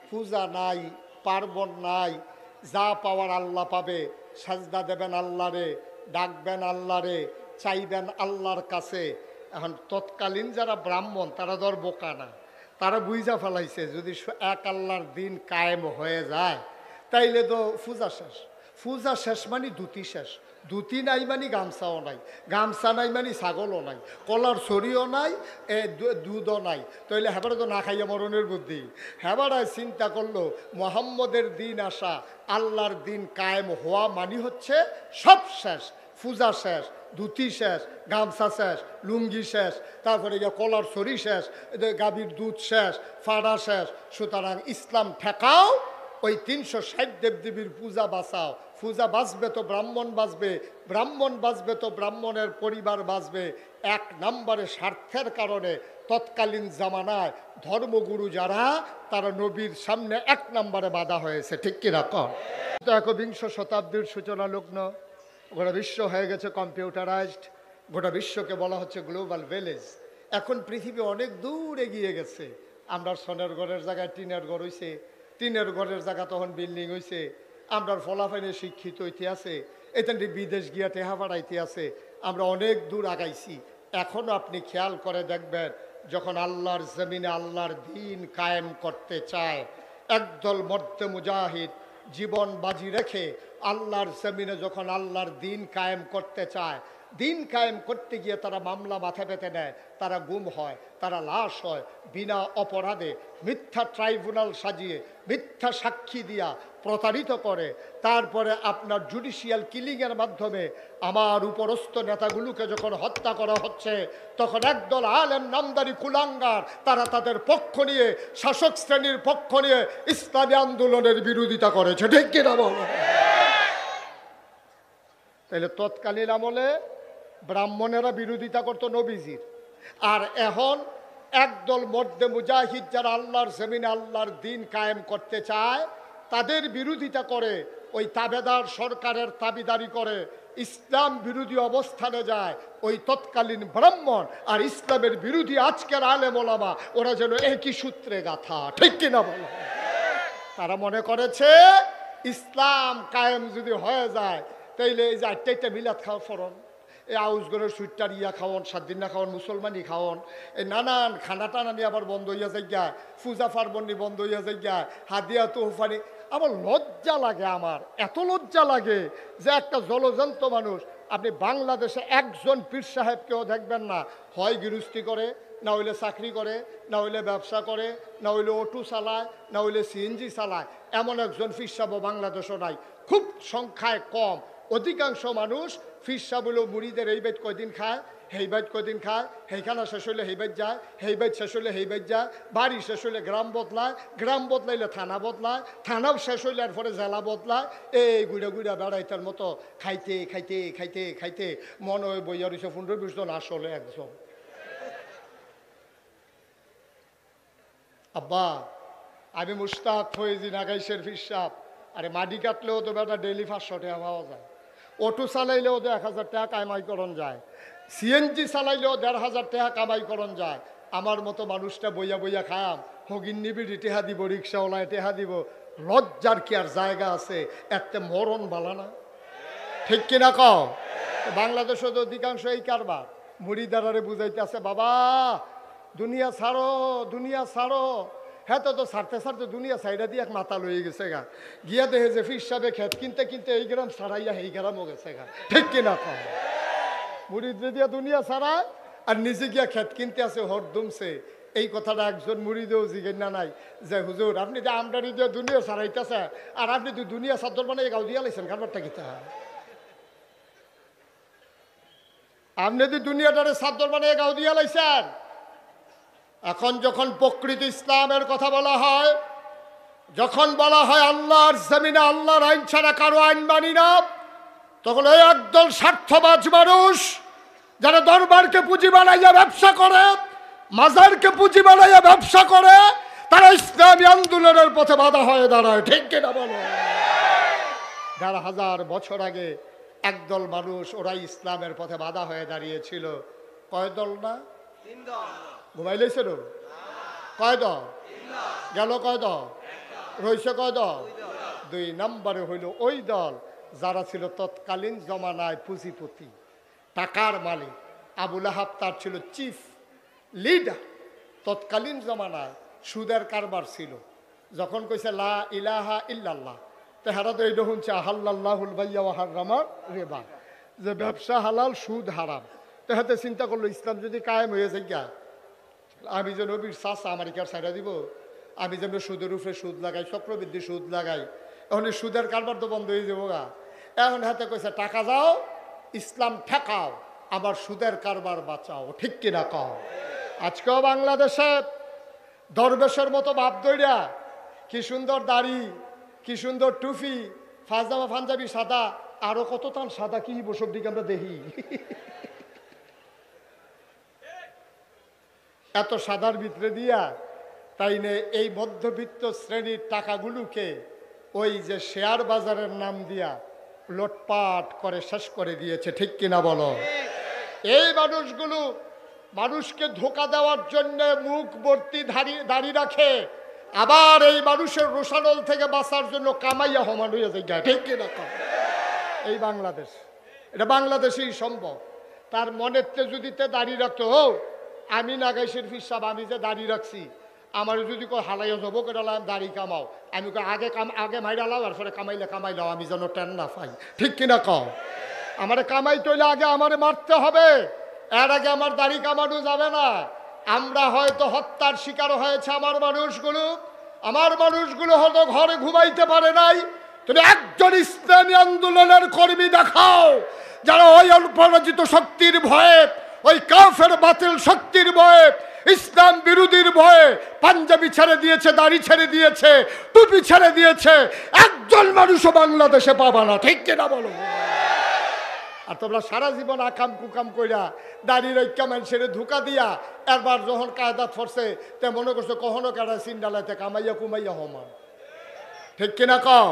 পূজা নাই, পার্বণ নাই, যা পাওয়ার আল্লাহ পাবে, সাজদা দেবেন আল্লাহরে, ডাকবেন আল্লাহরে, চাইবেন আল্লাহর কাছে। এখন তৎকালীন যারা ব্রাহ্মণ, তারা ধর বোকা না, তারা বুঝা ফেলাইছে যদি এক আল্লাহর দিন কায়েম হয়ে যায়, তাইলে তো পূজা শেষ। পূজা শেষ মানে ধুতি শেষ, ধুতি নাই মানে গামছাও নাই, গামছা নাই মানে ছাগলও নাই, কলার ছড়িও নাই, দুধও নাই। তাইলে হেবারে তো না খাইয়া মরণের বুদ্ধি। হেবারায় চিন্তা করলো, মোহাম্মদের দিন আসা, আল্লাহর দিন কায়েম হওয়া মানে হচ্ছে সব শেষ। পূজা শেষ, ধুতি শেষ, গামছা শেষ, লুঙ্গি শেষ, তারপরে গিয়ে কলার ছড়ি শেষ, গাভীর দুধ শেষ, ফাড়া শেষ। সুতরাং ইসলাম ঠেকাও, ওই 360 দেবদেবীর পূজা বাঁচাও। পূজা বাঁচবে তো ব্রাহ্মণ বাঁচবে, ব্রাহ্মণ বাঁচবে তো ব্রাহ্মণের পরিবার বাঁচবে। এক নম্বরে স্বার্থের কারণে তৎকালীন জামানায় ধর্মগুরু যারা, তারা নবীর সামনে এক নম্বরে বাধা হয়েছে, ঠিক কিনা কম? তো 21 শতাব্দীর সূচনা লগ্ন, গোটা বিশ্ব হয়ে গেছে কম্পিউটারাইজড, গোটা বিশ্বকে বলা হচ্ছে গ্লোবাল ভিলেজ। এখন পৃথিবী অনেক দূর এগিয়ে গেছে। আমরা সোনের ঘরের জায়গায় টিনের ঘর হয়েছে, টিনের ঘরের জায়গা তখন বিল্ডিং হয়েছে। আমরা ফলাফাইনে শিক্ষিত হইতে আছে, এখান বিদেশ গিয়া টেহা বাড়াইতে আছে। আমরা অনেক দূর আগাইছি। এখনও আপনি খেয়াল করে দেখবেন, যখন আল্লাহর জমিনে আল্লাহর দিন কায়েম করতে চায়, একদল মর্দে মুজাহিদ জীবন বাজি রেখে আল্লাহর জমিনে যখন আল্লাহর দিন কায়েম করতে চায়, দিন কায়েম করতে গিয়ে তারা মামলা মাথা পেতে নেয়, তারা গুম হয়, তারা লাশ হয়, বিনা অপরাধে মিথ্যা ট্রাইব্যুনাল সাজিয়ে মিথ্যা সাক্ষী দিয়া প্রতারিত করে। তারপরে আপনার জুডিশিয়াল কিলিংয়ের মাধ্যমে আমার উপরস্থ নেতাগুলোকে যখন হত্যা করা হচ্ছে, তখন একদল আলেম নামদারি কুলাঙ্গার তারা তাদের পক্ষ নিয়ে, শাসক শ্রেণীর পক্ষ নিয়ে ইসলামী আন্দোলনের বিরোধিতা করেছে, ঠিক কিনা বলো? তাহলে তৎকালীন আমলে ব্রাহ্মণেরা বিরোধিতা করতো নবীজির, আর এখন একদল মর্দে মুজাহিদ যারা আল্লাহর জমিনে আল্লাহর দিন কায়েম করতে চায়, তাদের বিরোধিতা করে, ওই তাবেদার সরকারের দাবিদারি করে, ইসলাম বিরোধী অবস্থানে যায় ওই তৎকালীন ব্রাহ্মণ আর ইসলামের বিরোধী আজকের আলেম ওলামা, ওরা যেন একই সূত্রে গাথা, ঠিক কিনা বলো? তারা মনে করেছে ইসলাম কায়েম যদি হয়ে যায়, তাইলে এই যে 8টা মিলাদ খাওয়া ফরন, এই আউসগরের সুইটটার ইয়া খাওয়ন, 7 দিন না খাওয়ন, মুসলমানি খাওয়ন, এই নানান খানা টানা নিয়ে আবার বন্ধ হইয়া যাই, পূজা পার্বণ বন্ধ হইয়া যাই, হাদিয়া তোহফানি। আমার লজ্জা লাগে, আমার এত লজ্জা লাগে যে একটা জলজন্ত মানুষ, আপনি বাংলাদেশে একজন পীর সাহেবকেও দেখবেন না, হয় গৃহস্থী করে, না হইলে চাকরি করে, না হইলে ব্যবসা করে, না হইলে অটো চালায়, না হইলে সিএনজি চালায়, এমন একজন পীর সাহেব বাংলাদেশও নাই, খুব সংখ্যায় কম। অধিকাংশ মানুষ পীর সাহেব হলো মুড়িদের এই বেদ কয়দিন খায়, হেই বাইত কদিন খায়, হেইখানা শেষ হইলে হেই বাইত যায়, হেই বাইত শেষ হইলে হেই বাইত যায়, বাড়ি শেষ হইলে গ্রাম বদলায়, গ্রাম বদলাইলে থানা বদলায়, থানাও শেষ হইলে এরপরে জেলা বদলায়, এই গুড়া গুড়া বেড়াইতার মতো খাইতে খাইতে খাইতে খাইতে মনে হয় বইয়া রয়েছে 15-20 জন, আসলে একজন। আব্বা, আমি মুশতাক ফয়েজি নাগাইশের পীর সাহেব, আরে মাটি কাটলেও তো বেটা ডেইলি 500 টাকা পাওয়া যায়, অটো চালাইলেও তো 1000 টাকা কামাই করণ যায়, সিএনজি চালাইলেও 1500 টাকা কামাই করণ যায়। আমার মতো মানুষটা বইয়া বইয়া খায়াম, হগিন নিবিড়ি টেহা দিব, রিক্সাওয়ালায় টেহা দিব, লজ্জার কি আর জায়গা আছে? এতে মরণ বালা না, ঠিক কিনা কও? বাংলাদেশে তো অধিকাংশ এই কারবার, মুড়িদারারে বুঝাইতে আছে, বাবা দুনিয়া ছাড়ো, দুনিয়া ছাড়ো। হ্যাঁ তো ছাড়তে ছাড়তে দুনিয়া সাইডা দিয়ে এক মাথা লয়ে গেছে গা, গিয়া দেখে যে পীর সাহেবে খেত কিনতে কিনতে এই গ্রাম ছাড়াইয়া এই গ্রামও গেছে গা, ঠিক কিনা কও? মুড়িদ দিয়া দুনিয়া ছাড়ায় আর নিজে গিয়া খেত কিনতে আছে হরদমছে। এই কথাটা একজন মুড়িদেও জিজ্ঞেস না নাই যে হুজুর আপনি যে আমদানি দিয়ে দুনিয়া ছাড়াইতেছে আর আপনি তো দুনিয়া চাদর বানাই গাও দিয়া লাইছেন, কারবারটা কিতা? আপনি তো দুনিয়াটারে চাদর বানাই গাও দিয়া লাইছেন। এখন যখন প্রকৃত ইসলামের কথা বলা হয়, যখন বলা হয় আল্লাহর জমিনে আল্লাহর আইন ছাড়া কারো আইন মানি না, তখন এই একদল স্বার্থবাজ মানুষ যারা দরবারকে পুঁজি বানাইয়া ব্যবসা করে, মাজারকে পুঁজি বানাইয়া ব্যবসা করে, তারা ইসলামী আন্দোলনের পথে বাধা হয়ে দাঁড়ায়, ঠিক কিনা বলো? 1500 বছর আগে একদল মানুষ, ওরাই ইসলামের পথে বাধা হয়ে দাঁড়িয়েছিল। কয় দল না? 3 দল। ঘুমাই লাইছিল কয় দল? গেল কয় দল? রইছে কয় দল? 2 নম্বরে হইল ওই দল যারা ছিল তৎকালীন জমানায় পুঁজিপতি, টাকার মালিক। আবুল আহাব তার ছিল চিফ লিডার। তৎকালীন জমানায় সুদের কারবার ছিল। যখন কইছে লা ইলাহা ইল্লাল্লাহ, তেহারা তো এইটা শুনছে আহাল্লাহুল বাইয়া ওয়া হারামার রিবা, যে ব্যবসা হালাল সুদ হারাম। তেহাতে চিন্তা করলো ইসলাম যদি কায়েম হয়ে যায়, আমি যে নবীর চাচা আমার কি আর ছাইড়া দিব? আমি যেন সুদের উপরে সুদ লাগাই, চক্রবৃদ্ধি সুদ লাগাই, এখন সুদের কারবার তো বন্ধ হয়ে যাবো গা। এখন হাতে কইছে টাকা যাও, ইসলাম ঠেকাও, আবার সুদের কারবার বাঁচাও, ঠিক কিনা কও? আজকেও বাংলাদেশে দরবেশের মতো ভাব দইরা, কি সুন্দর দাড়ি, কি সুন্দর টুপি, ফাজামা পাঞ্জাবি সাদা, আরো কত তান সাদা কি বসব দিকে আমরা দেখি। এত সাদার ভিতরে দিয়া তাই নে এই মধ্যবিত্ত শ্রেণীর টাকাগুলোকে ওই যে শেয়ার বাজারের নাম দিয়া লোটপাট করে শেষ করে দিয়েছে, ঠিক কিনা বলো? এই মানুষগুলো মানুষকে ধোকা দেওয়ার জন্য মুখ ভর্তি দাড়ি রাখে, আবার এই মানুষের রোষানল থেকে বাঁচার জন্য কামাইয়া হমান হয়ে যায়, ঠিক কিনা? এই বাংলাদেশ, এটা বাংলাদেশেই সম্ভব। তার মনেতে যদি দাড়ি রাখতো, আমি নাগাইশের পীর সাহেব, আমি যে দাড়ি রাখছি, আমার যদি কই হালাইয়া যাবো কেটালাম দাড়ি কামাও, আমি আগে মাইরালাও আর পরে কামাইলাও, আমি যেন টেন না পাই, ঠিক কিনা কও? আমার কামাইতে হইলে আগে আমারে মারতে হবে, এর আগে আমার দাড়ি কামানো যাবে না। আমরা হয়তো হত্যার শিকার হয়েছে আমার মানুষগুলো হয়তো ঘরে ঘুমাইতে পারে নাই। তুমি একজন ইসলামী আন্দোলনের কর্মী দেখাও যারা ওই অপরাজিত শক্তির ভয়ে, ওই কাফের বাতিল শক্তির ভয়ে, ইসলাম বিরোধীর ভয়ে পাঞ্জাবি ছেড়ে দিয়েছে, দাড়ি ছেড়ে দিয়েছে, টুপি ছেড়ে দিয়েছে, একজন মানুষও বাংলাদেশে পাবা না, ঠিক কিনা বলো? আর তোমরা সারা জীবন আকাম কুকাম কইরা দাড়ি রক্ষা মানুষের ধোকা দিয়া এরবার যখন কায়দাত ফরছে তে মনে করছো কখনো কাটা সিন্ডালাইতে কামাইয়া কুমাইয়া হমান, ঠিক কিনা কও?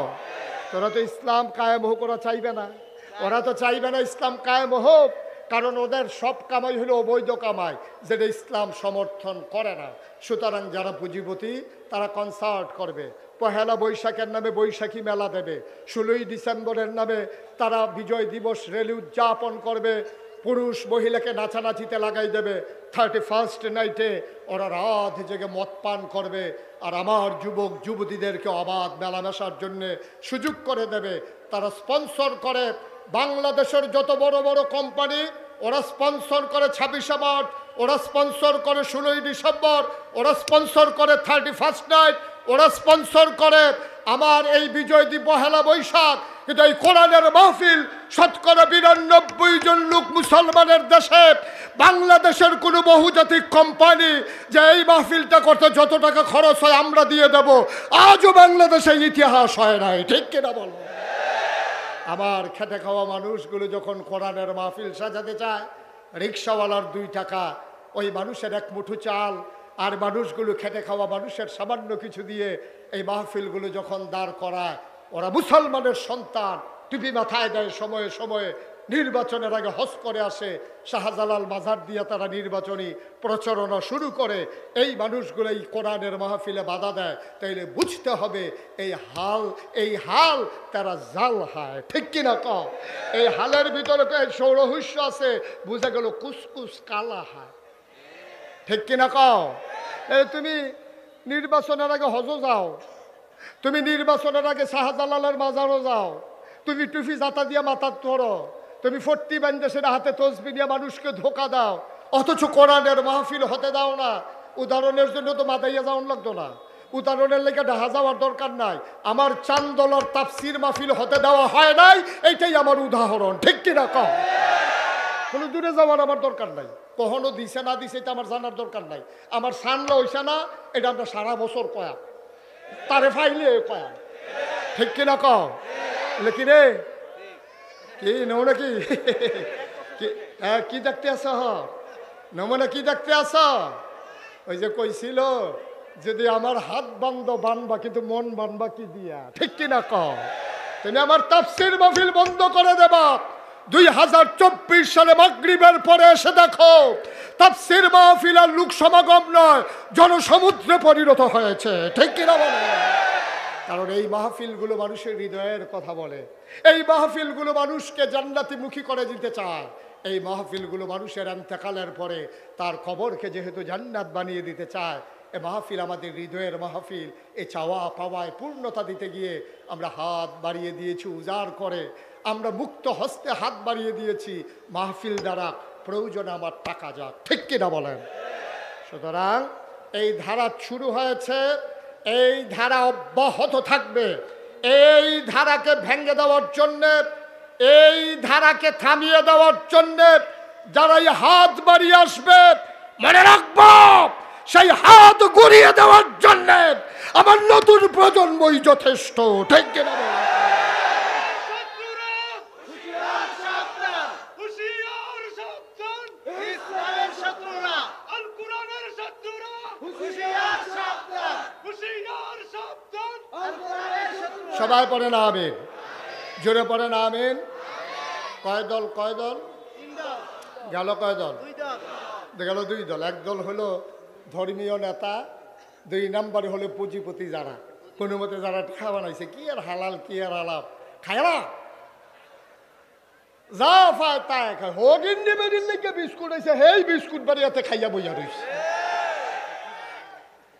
তোরা তো ইসলাম কায়েম হোক ওরা চাইবে না, ওরা তো চাইবে না ইসলাম কায়েম হোক, কারণ ওদের সব কামাই হলো অবৈধ কামাই, যেটা ইসলাম সমর্থন করে না। সুতরাং যারা পুঁজিপতি তারা কনসার্ট করবে, পহেলা বৈশাখের নামে বৈশাখী মেলা দেবে, 16ই ডিসেম্বরের নামে তারা বিজয় দিবস র্যালি উদযাপন করবে, পুরুষ মহিলাকে নাচানাচিতে লাগাই দেবে। 31st নাইটে ওরা রাত জেগে মদ পান করবে, আর আমার যুবক যুবতীদেরকে অবাধ মেলামেশার জন্যে সুযোগ করে দেবে। তারা স্পন্সর করে বাংলাদেশের যত বড় বড় কোম্পানি, ওরা স্পন্সর করে 26শে মার্চ, ওরা স্পন্সর করে 16ই ডিসেম্বর, ওরা স্পন্সর করে 31st নাইট, ওরা স্পন্সর করে আমার এই বিজয় দিবস পহেলা বৈশাখ। কিন্তু এই কোরআনের মাহফিল 92% জন লোক মুসলমানের দেশে, বাংলাদেশের কোনো বহুজাতিক কোম্পানি যে এই মাহফিলটা করতে যত টাকা খরচ হয় আমরা দিয়ে দেব, আজও বাংলাদেশে ইতিহাস হয় নাই। ঠিক কিনা বলো? আমার খেটে খাওয়া মানুষগুলো যখন কোরআনের মাহফিল সাজাতে চায়, রিক্সাওয়ালার 2 টাকা, ওই মানুষের 1 মুঠো চাল, আর মানুষগুলো খেটে খাওয়া মানুষের সামান্য কিছু দিয়ে এই মাহফিলগুলো যখন দাঁড় করায়, ওরা মুসলমানের সন্তান, টুপি মাথায় দেয়, সময়ে সময়ে নির্বাচনের আগে হজ করে আসে, শাহজালাল মাজার দিয়ে তারা নির্বাচনী প্রচারণা শুরু করে। এই মানুষগুলো এই কোরআনের মাহফিলে বাধা দেয়, তাইলে বুঝতে হবে এই হাল তারা জাল হয়। ঠিক কিনা কও? এই হালের ভিতরে সৌরহস্য আছে, বুঝা গেল কুসকুস কালা হয়। ঠিক কিনা কও? এই তুমি নির্বাচনের আগে হজও যাও, তুমি নির্বাচনের আগে শাহজালালের মাজারও যাও, তুমি টুপি জাতা দিয়ে মাথা ধরো, তুমি 40 বান্দেশের হাতে তসবি দিয়ে মানুষকে ধোকা দাও, অথচ কোরআনের মাহফিল হতে দাও না। উদাহরণের জন্য তো মাদাইয়া যাওয়ান লাগতো না, উদাহরণের লেগে ঢাকা যাওয়ার দরকার নাই। আমার চান্দলার তাফসির মাহফিল হতে দেওয়া হয় নাই, এইটাই আমার উদাহরণ। ঠিক কিনা কও? কোনো দূরে যাওয়ার আমার দরকার নাই, কখনো দিছে না দিছে এটা আমার জানার দরকার নাই। আমার সানলা হইছে না, এটা আমরা সারা বছর কয়া, তারে ফাইলে কয়া। ঠিক কিনা কও? কি রে, কি নও নাকি? কি দেখতে আস নমনে? কি দেখতে আস? ওই যে কইছিল যদি আমার হাত বানবা কিন্তু মন বানবা কি দিয়া। ঠিক কিনা কও? তুমি আমার তাফসীর মাহফিল বন্ধ করে দেবা। 2024 সালে মাগরিবের পরে এসে দেখো তাফসীর মাহফিল আর লোক সমাগম নয়, জনসমুদ্রে পরিণত হয়েছে। ঠিক কিনা বলে? কারণ এই মাহফিলগুলো মানুষের হৃদয়ের কথা বলে, এই মাহফিলগুলো মানুষকে জান্নাতিমুখী করে দিতে চায়, এই মাহফিলগুলো মানুষের ইন্তেকালের পরে তার কবরকে যেহেতু জান্নাত বানিয়ে দিতে চায়। এ মাহফিল আমাদের হৃদয়ের মাহফিল। এই চাওয়া পাওয়ায় পূর্ণতা দিতে গিয়ে আমরা হাত বাড়িয়ে দিয়েছি উজাড় করে, আমরা মুক্ত হস্তে হাত বাড়িয়ে দিয়েছি মাহফিল দ্বারা প্রয়োজনে আমার টাকা যাক। ঠিক কিনা বলেন? সুতরাং এই ধারা শুরু হয়েছে, এই ধারা অব্যাহত থাকবে। এই ধারাকে ভেঙে দেওয়ার জন্যে, এই ধারাকে থামিয়ে দেওয়ার জন্যে যারা এই হাত বাড়িয়ে আসবে, মনে রাখবো সেই হাত গড়িয়ে দেওয়ার জন্যে আমার নতুন প্রজন্মই যথেষ্ট। ঠিক কিনা? সবাই পড়ে না আমিন, জোরে পড়ে না আমিন। কয় দল? কয় দল গেল? কয় দল গেল? 2 দল। 1 দল হলো ধর্মীয় নেতা, 2 নম্বরে হলো পুঁজিপতি, যারা কোনো মতে যারা টাকা বানাইছে। কি আর হালাল, কি আর আলাপ, খায় না, যা পায় তাই খায়। হগিন নিবেদিন লিখে বিস্কুট হয়েছে, হেই বিস্কুট বাড়িয়াতে খাইয়া বইয়া রয়েছে।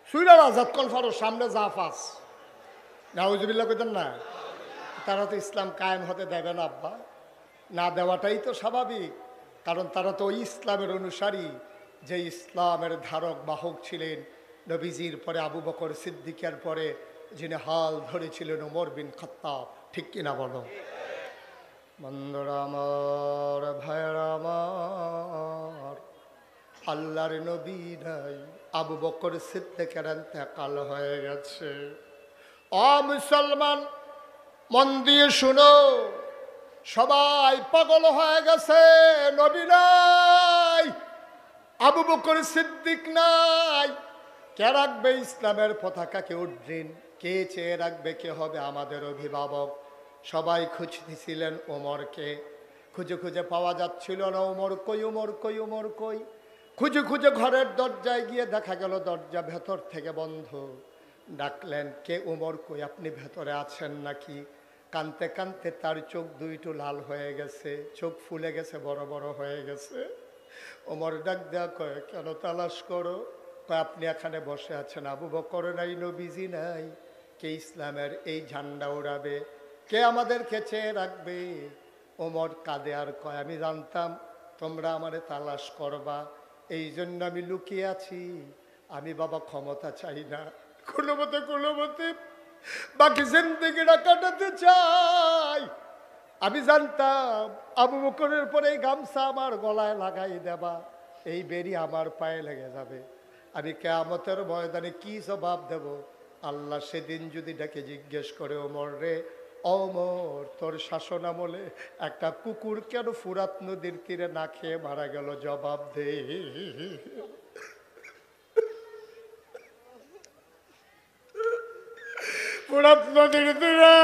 সুইরার আজাদ কনফারের সামনে যা পাস, নাউজুবিল্লাহ কইতেন না? তারা তো ইসলাম কায়েম হতে দেবে না আব্বা, না দেওয়াটাই তো স্বাভাবিক, কারণ তারা তো ওই ইসলামের অনুসারী যে ইসলামের ধারক বাহক ছিলেন নবীজির পরে আবু বকর সিদ্দিকের পরে যিনি হাল ধরেছিলেন ওমর বিন খাত্তাব। ঠিক কিনা বলো? বন্ধুরা আমার, ভাইরা আমার, আল্লাহর নবী নাই, আবু বকর সিদ্দিকের ইন্তেকাল হয়ে গেছে। ও মুসলমান, মন দিয়ে শুনো, সবাই পাগল হয়ে গেছে। নবী নাই, আবু বকর সিদ্দিক নাই, কে রাখবে ইসলামের পতাকা? কে উড্ডীন? কে চেয়ে রাখবে? কে হবে আমাদের অভিভাবক? সবাই খুঁজতেছিলেন ওমরকে, খুঁজে খুঁজে পাওয়া যাচ্ছিল না। ওমর কই, ওমর কই, ওমর কই? খুঁজে খুঁজে ঘরের দরজায় গিয়ে দেখা গেল দরজা ভেতর থেকে বন্ধ। ডাকলেন, কে? ওমর কই, আপনি ভেতরে আছেন নাকি? কানতে কানতে তার চোখ দুইটো লাল হয়ে গেছে, চোখ ফুলে গেছে, বড় বড় হয়ে গেছে। ওমর ডাক দেয়া কয়, কেন তালাশ করো? কয়, আপনি এখানে বসে আছেন, আবু বকর নাই, নবীজি নাই, কে ইসলামের এই ঝান্ডা উড়াবে, কে আমাদেরকে চেয়ে রাখবে? ওমর কাঁদে আর কয়, আমি জানতাম তোমরা আমারে তালাশ করবা, এই জন্য আমি লুকিয়ে আছি। আমি বাবা ক্ষমতা চাই না, কোনো মতে বাকি জিন্দেগিটা কাটাতে চাই। আমি জানতাম আবু বকরের পরে এই গামছা আমার গলায় লাগাই দেবা, এই বেরি আমার পায়ে লেগে যাবে, আমি কিয়ামতের ময়দানে কি জবাব দেব? আল্লাহ সেদিন যদি ডেকে জিজ্ঞেস করে, ওমর রে, ওমর তোর শাসন আমলে একটা কুকুর কেন ফুরাত নদীর তীরে না খেয়ে মারা গেল, জবাব দে। ফুরাত নদীর তীরে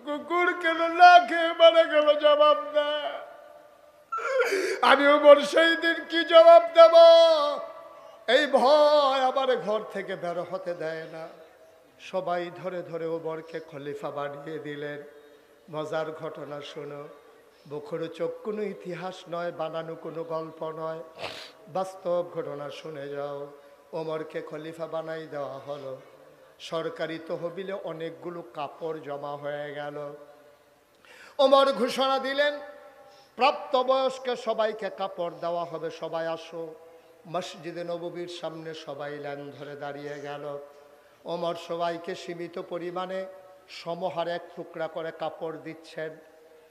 কুকুর কেন না খেয়ে মারা গেল, জবাব দে। আমি ওমর সেই দিন কি জবাব দেব? এই ভয় আমার ঘর থেকে বের হতে দেয় না। সবাই ধরে ধরে ওমরকে খলিফা বানিয়ে দিলেন। মজার ঘটনা শোনো, বখর চোখ কোনো ইতিহাস নয়, বানানো কোনো গল্প নয়, বাস্তব ঘটনা শুনে যাও। ওমরকে খলিফা বানাই দেওয়া হলো। সরকারি তহবিলে অনেকগুলো কাপড় জমা হয়ে গেল। ওমর ঘোষণা দিলেন, প্রাপ্তবয়স্ক সবাইকে কাপড় দেওয়া হবে, সবাই আসো। মসজিদে নববীর সামনে সবাই লাইন ধরে দাঁড়িয়ে গেল। ওমর সবাইকে সীমিত পরিমাণে সমহারে এক টুকরা করে কাপড় দিচ্ছেন।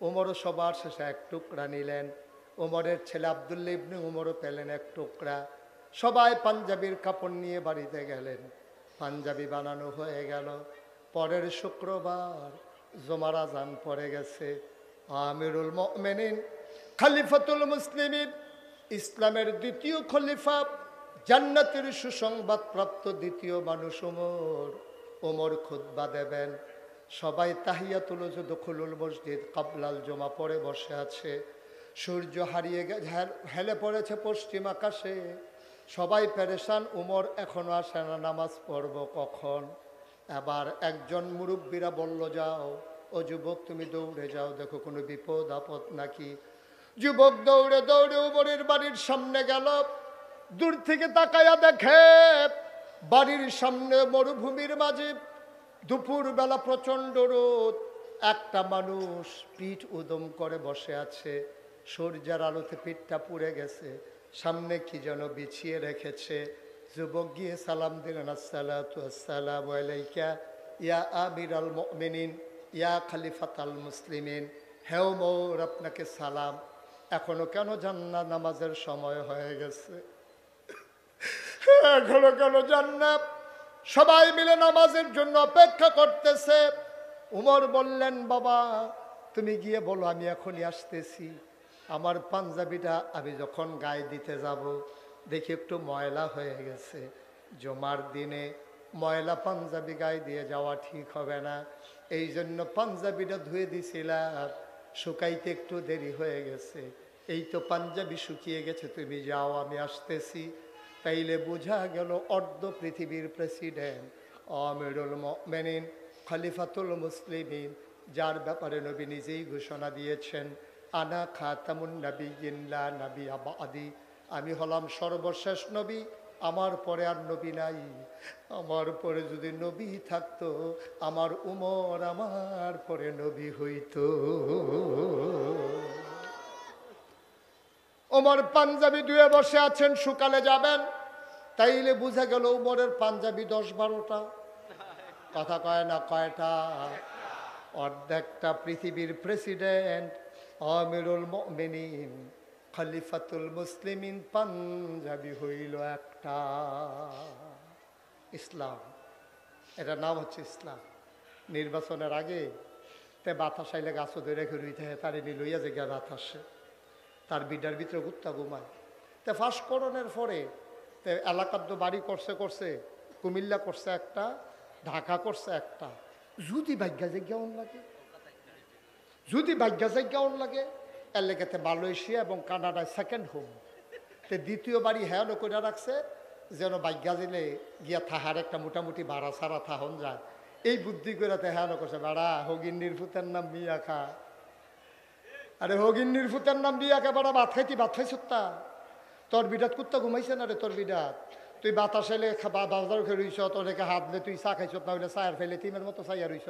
ওমরও সবার শেষে এক টুকরা নিলেন। ওমরের ছেলে আব্দুল্লাহ ইবনে ওমরও পেলেন এক টুকরা। সবাই পাঞ্জাবির কাপড় নিয়ে বাড়িতে গেলেন। পাঞ্জাবি বানানো হয়ে গেল। পরের শুক্রবার জুমার আজান পড়ে গেছে। আমিরুল মুমিনিন, খলিফাতুল মুসলিমিন, ইসলামের দ্বিতীয় খলিফা, জান্নাতের সুসংবাদ প্রাপ্ত দ্বিতীয় মানুষ ওমর। ওমর খুতবা দেবেন। সবাই তাহিয়াতুল দুখুলুল মসজিদ কাবলাল জমা পড়ে বসে আছে। সূর্য হারিয়ে হেলে পড়েছে পশ্চিম আকাশে। সবাই পেরেশান, ওমর এখনো আসে না, নামাজ পড়ব কখন? এবার একজন মুরব্বীরা বলল, যাও ও যুবক, তুমি দৌড়ে যাও, দেখো কোনো বিপদ আপদ নাকি। যুবক দৌড়ে দৌড়ে ওমরের বাড়ির সামনে গেল। দূর থেকে তাকায়া দেখে বাড়ির সামনে মরুভূমির মাঝে দুপুরবেলা প্রচণ্ড রোদ, একটা মানুষ পিঠ উদম করে বসে আছে। সূর্যের আলোতে পিঠটা পুড়ে গেছে, সামনে কি যেন বিছিয়ে রেখেছে। যুবক গিয়ে সালাম দিলেন, আসসালাতু আসসালামু আলাইকা ইয়া আমিরাল মুমিনিন ইয়া খলিফাতাল মুসলিমিন। হে ওমর, আপনাকে সালাম। এখনো কেন যান না? নামাজের সময় হয়ে গেছে। এখনো কেন যান না? সবাই মিলে নামাজের জন্য অপেক্ষা করতেছে। উমর বললেন, বাবা তুমি গিয়ে বলো আমি এখনই আসতেছি। আমার পাঞ্জাবিটা আমি যখন গায়ে দিতে যাব, দেখি একটু ময়লা হয়ে গেছে। জুমার দিনে ময়লা পাঞ্জাবি গায়ে দিয়ে যাওয়া ঠিক হবে না, এই জন্য পাঞ্জাবিটা ধুয়ে দিছিলাম, শুকাইতে একটু দেরি হয়ে গেছে। এই তো পাঞ্জাবি শুকিয়ে গেছে, তুমি যাও, আমি আসতেছি। তাইলে বোঝা গেল অর্ধ পৃথিবীর প্রেসিডেন্ট, আমিরুল মুমিনিন, খলিফাতুল মুসলিমিন, যার ব্যাপারে নবী নিজেই ঘোষণা দিয়েছেন, আনা খাতামুন নাবিয়্যিন লা নাবিয়্যা বা'দি, আমি হলাম সর্বশেষ নবী, আমার পরে আর নবী নাই। আমার পরে যদি নবী থাকতো, আমার উমর আমার পরে নবী হইতো। ওমর পাঞ্জাবি ধুয়ে বসে আছেন, শুকালে যাবেন। তাইলে বুঝা গেল উমরের পাঞ্জাবি 10-12টা। কথা কয় না, কয়টা? অর্ধেকটা। পৃথিবীর প্রেসিডেন্ট আমিরুল মুমিনিন খলিফাতুল মুসলিমিন পাঞ্জাবি হইল একটা। ইসলাম, এটার নাম হচ্ছে ইসলাম। নির্বাচনের আগে তে বাতাস আইলে গাছ ধরে রেখে রুইতে তার এনে লইয়া যে গিয়া বাতাসে তার বিডার ভিতরে কুত্তা ঘুমায়। তে ফাঁসকরণের পরে তে এলাকার তো বাড়ি করছে, কুমিল্লা করছে একটা, ঢাকা করছে একটা। যদি ভাগ্যা জায়গাও লাগে, যদি ভাগ্যা জায়গাও লাগে, এর লেগেতে মালয়েশিয়া এবং কানাডায় সেকেন্ড হোম। তে দ্বিতীয় বাড়ি হ্যাঁ করে রাখছে, যেন ভাগ্যা দিলে গিয়া থাহার একটা মোটামুটি ভাড়া ছাড়া থাহন যায়। এই বুদ্ধি করে তো হ্যাঁ করছে বাড়া হগিন্নির ফুতের নাম মিয়া খা। আরে হগিন্নির ফুতের নাম মিয়া খা বাড়া, ভাত খাইছ তা তোর বিরাট কুত্তা ঘুমাইছে না রে তোর বিরাট। তুই বাতাস এলে বাজার খেয়ে রইছ, তোর রেখে হাত দিয়ে তুই চা খাইছ না হইলে চায়ের ফেলে তিমের মতো চাইয়া রইছ।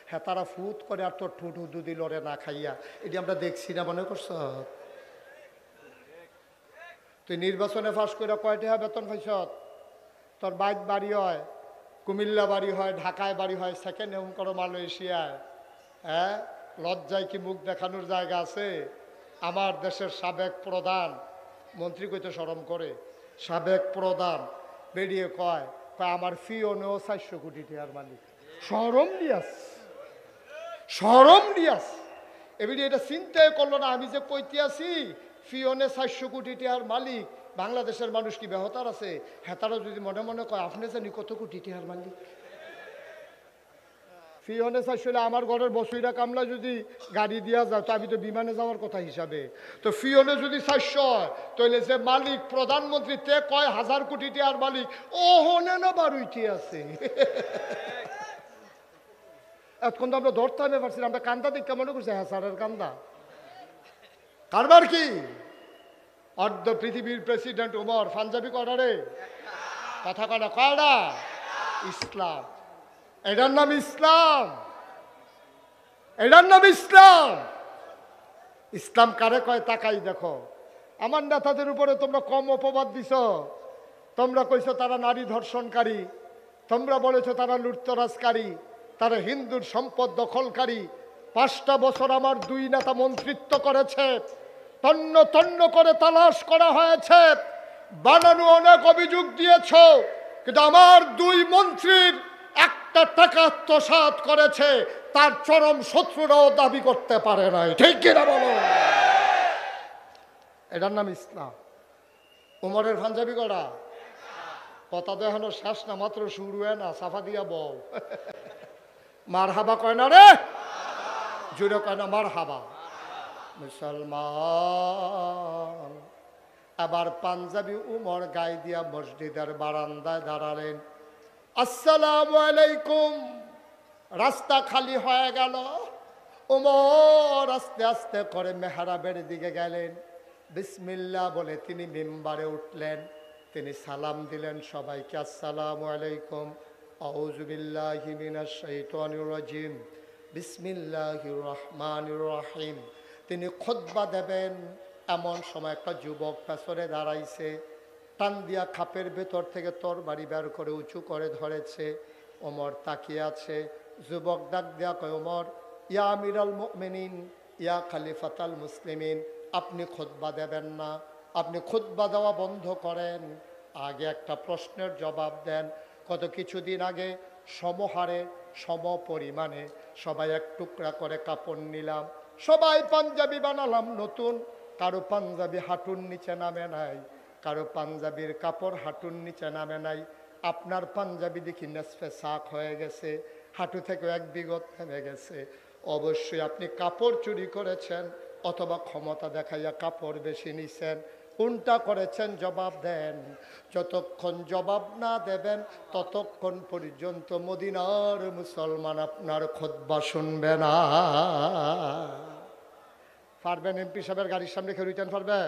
হ্যাঁ তারা ফুট করে আর তোর ঠুট উদু দিল রে না খাইয়া। এটি আমরা দেখছি না মনে করছ? তুই নির্বাচনে ফাঁস করে কয়টা বেতন পাইছ? তোর বাইক বাড়ি হয়, কুমিল্লা বাড়ি হয়, ঢাকায় বাড়ি হয়, সেকেন্ড হোম করো মালয়েশিয়ায়। হ্যাঁ লজ্জায় কি মুখ দেখানোর জায়গা আছে? আমার দেশের সাবেক প্রধান মন্ত্রী কইতে শরম করে, সাবেক প্রধান বেরিয়ে কয় আমার ফিওনেও 400 কোটি টাকার মালিক। শরম দিয়াস, শরম দিয়াস। এবারে এটা চিন্তাই করলো না আমি যে কইতে আছি ফিওনে 400 কোটি টাকার মালিক। বাংলাদেশের মানুষ কি বেহতার আছে? হ্যাঁ তারা যদি মনে মনে কয় আপনি জানি কত কোটি টাকার মালিক। ফিওনে 400, আমার ঘরের বসুইরা কামলা যদি গাড়ি দিয়া যায় তো আমি তো বিমানে যাওয়ার কথা হিসাবে। তো ফিওনে যদি 400 হয় তাহলে যে মালিক প্রধানমন্ত্রী তে কয় 1000 কোটি টাকার মালিক, ও হনে না বারুইটি আছে। এখন তো আমরা ধরতে হবে পারছি, আমরা কান্দা দিক কেমন করছি? হ্যাঁ স্যারের কান্দা। কারবার কি অর্ধ পৃথিবীর প্রেসিডেন্ট উমর পাঞ্জাবি কয়ডারে কথা কয়ডা? কয়ডা? ইসলাম। এটার নাম ইসলাম, এটার নাম ইসলাম। ইসলাম কারে কয় তাকাই দেখো। আমার নেতাদের উপরে তোমরা কম অপবাদ দিছ। তোমরা কইছো তারা নারী ধর্ষণকারী, তোমরা বলেছো তারা লুটতরাজকারী, তারা হিন্দুর সম্পদ দখলকারী। 5টা বছর আমার 2 নেতা মন্ত্রিত্ব করেছে, তন্ন তন্ন করে তালাশ করা হয়েছে, বানানো অনেক অভিযোগ দিয়েছ, কিন্তু আমার 2 মন্ত্রীর একটা টাকা আত্মসাৎ করেছে তার চরম শত্রুরাও দাবি করতে পারে নাই। ঠিক কিনা বলো? এটার নাম ইসলাম। উমরের পাঞ্জাবি করা কথা দেখানো শেষ না, মাত্র শুরু হয় না, সাফা দিয়া বউ। মার হাবা কয় না রে, জুড়ে কয় না মার হাবা। মুসলমান আবার পাঞ্জাবি উমর গায়ে দিয়া মসজিদের বারান্দায় দাঁড়ালেন। আসসালামু আলাইকুম। রাস্তা খালি হয়ে গেল। উমর আস্তে আস্তে করে মেহরাবের দিকে গেলেন। বিসমিল্লাহ বলে তিনি মিম্বারে উঠলেন। তিনি সালাম দিলেন সবাইকে, আসসালামু আলাইকুম, আউযু বিল্লাহি মিনাশ শাইতানির রাজিম, বিসমিল্লাহির রহমানির রহিম। তিনি খুতবা দেবেন, এমন সময় একটা যুবক পেছনে দাঁড়াইছে, টান দিয়া খাপের ভেতর থেকে তরবারি বের করে উঁচু করে ধরেছে। ওমর তাকিয়ে আছে। যুবক ডাক দেয়া কয়, ওমর, ইয়া আমিরাল মুমিনিন, ইয়া খলিফাতাল মুসলিমিন, আপনি খুতবা দেবেন না, আপনি খুতবা দেওয়া বন্ধ করেন, আগে একটা প্রশ্নের জবাব দেন। কত কিছুদিন আগে সমহারে সম পরিমাণে সবাই এক টুকরা করে কাপড় নিলাম, সবাই পাঞ্জাবি বানালাম নতুন, কারো পাঞ্জাবি হাঁটুর নিচে নামে নাই, কারো পাঞ্জাবির কাপড় হাঁটুর নিচে নামে নাই। আপনার পাঞ্জাবি দেখি নেসফে সাক হয়ে গেছে, হাঁটু থেকে 1 বিঘত নেমে গেছে। অবশ্যই আপনি কাপড় চুরি করেছেন অথবা ক্ষমতা দেখাইয়া কাপড় বেশি নিছেন। কোনটা করেছেন জবাব দেন। যতক্ষণ জবাব না দেবেন ততক্ষণ পর্যন্ত মদিনার মুসলমান আপনার খুতবা শুনবে না। পারবেন এমপি সাহেবের গাড়ির সামনে খেয়ে রইতেন? পারবেন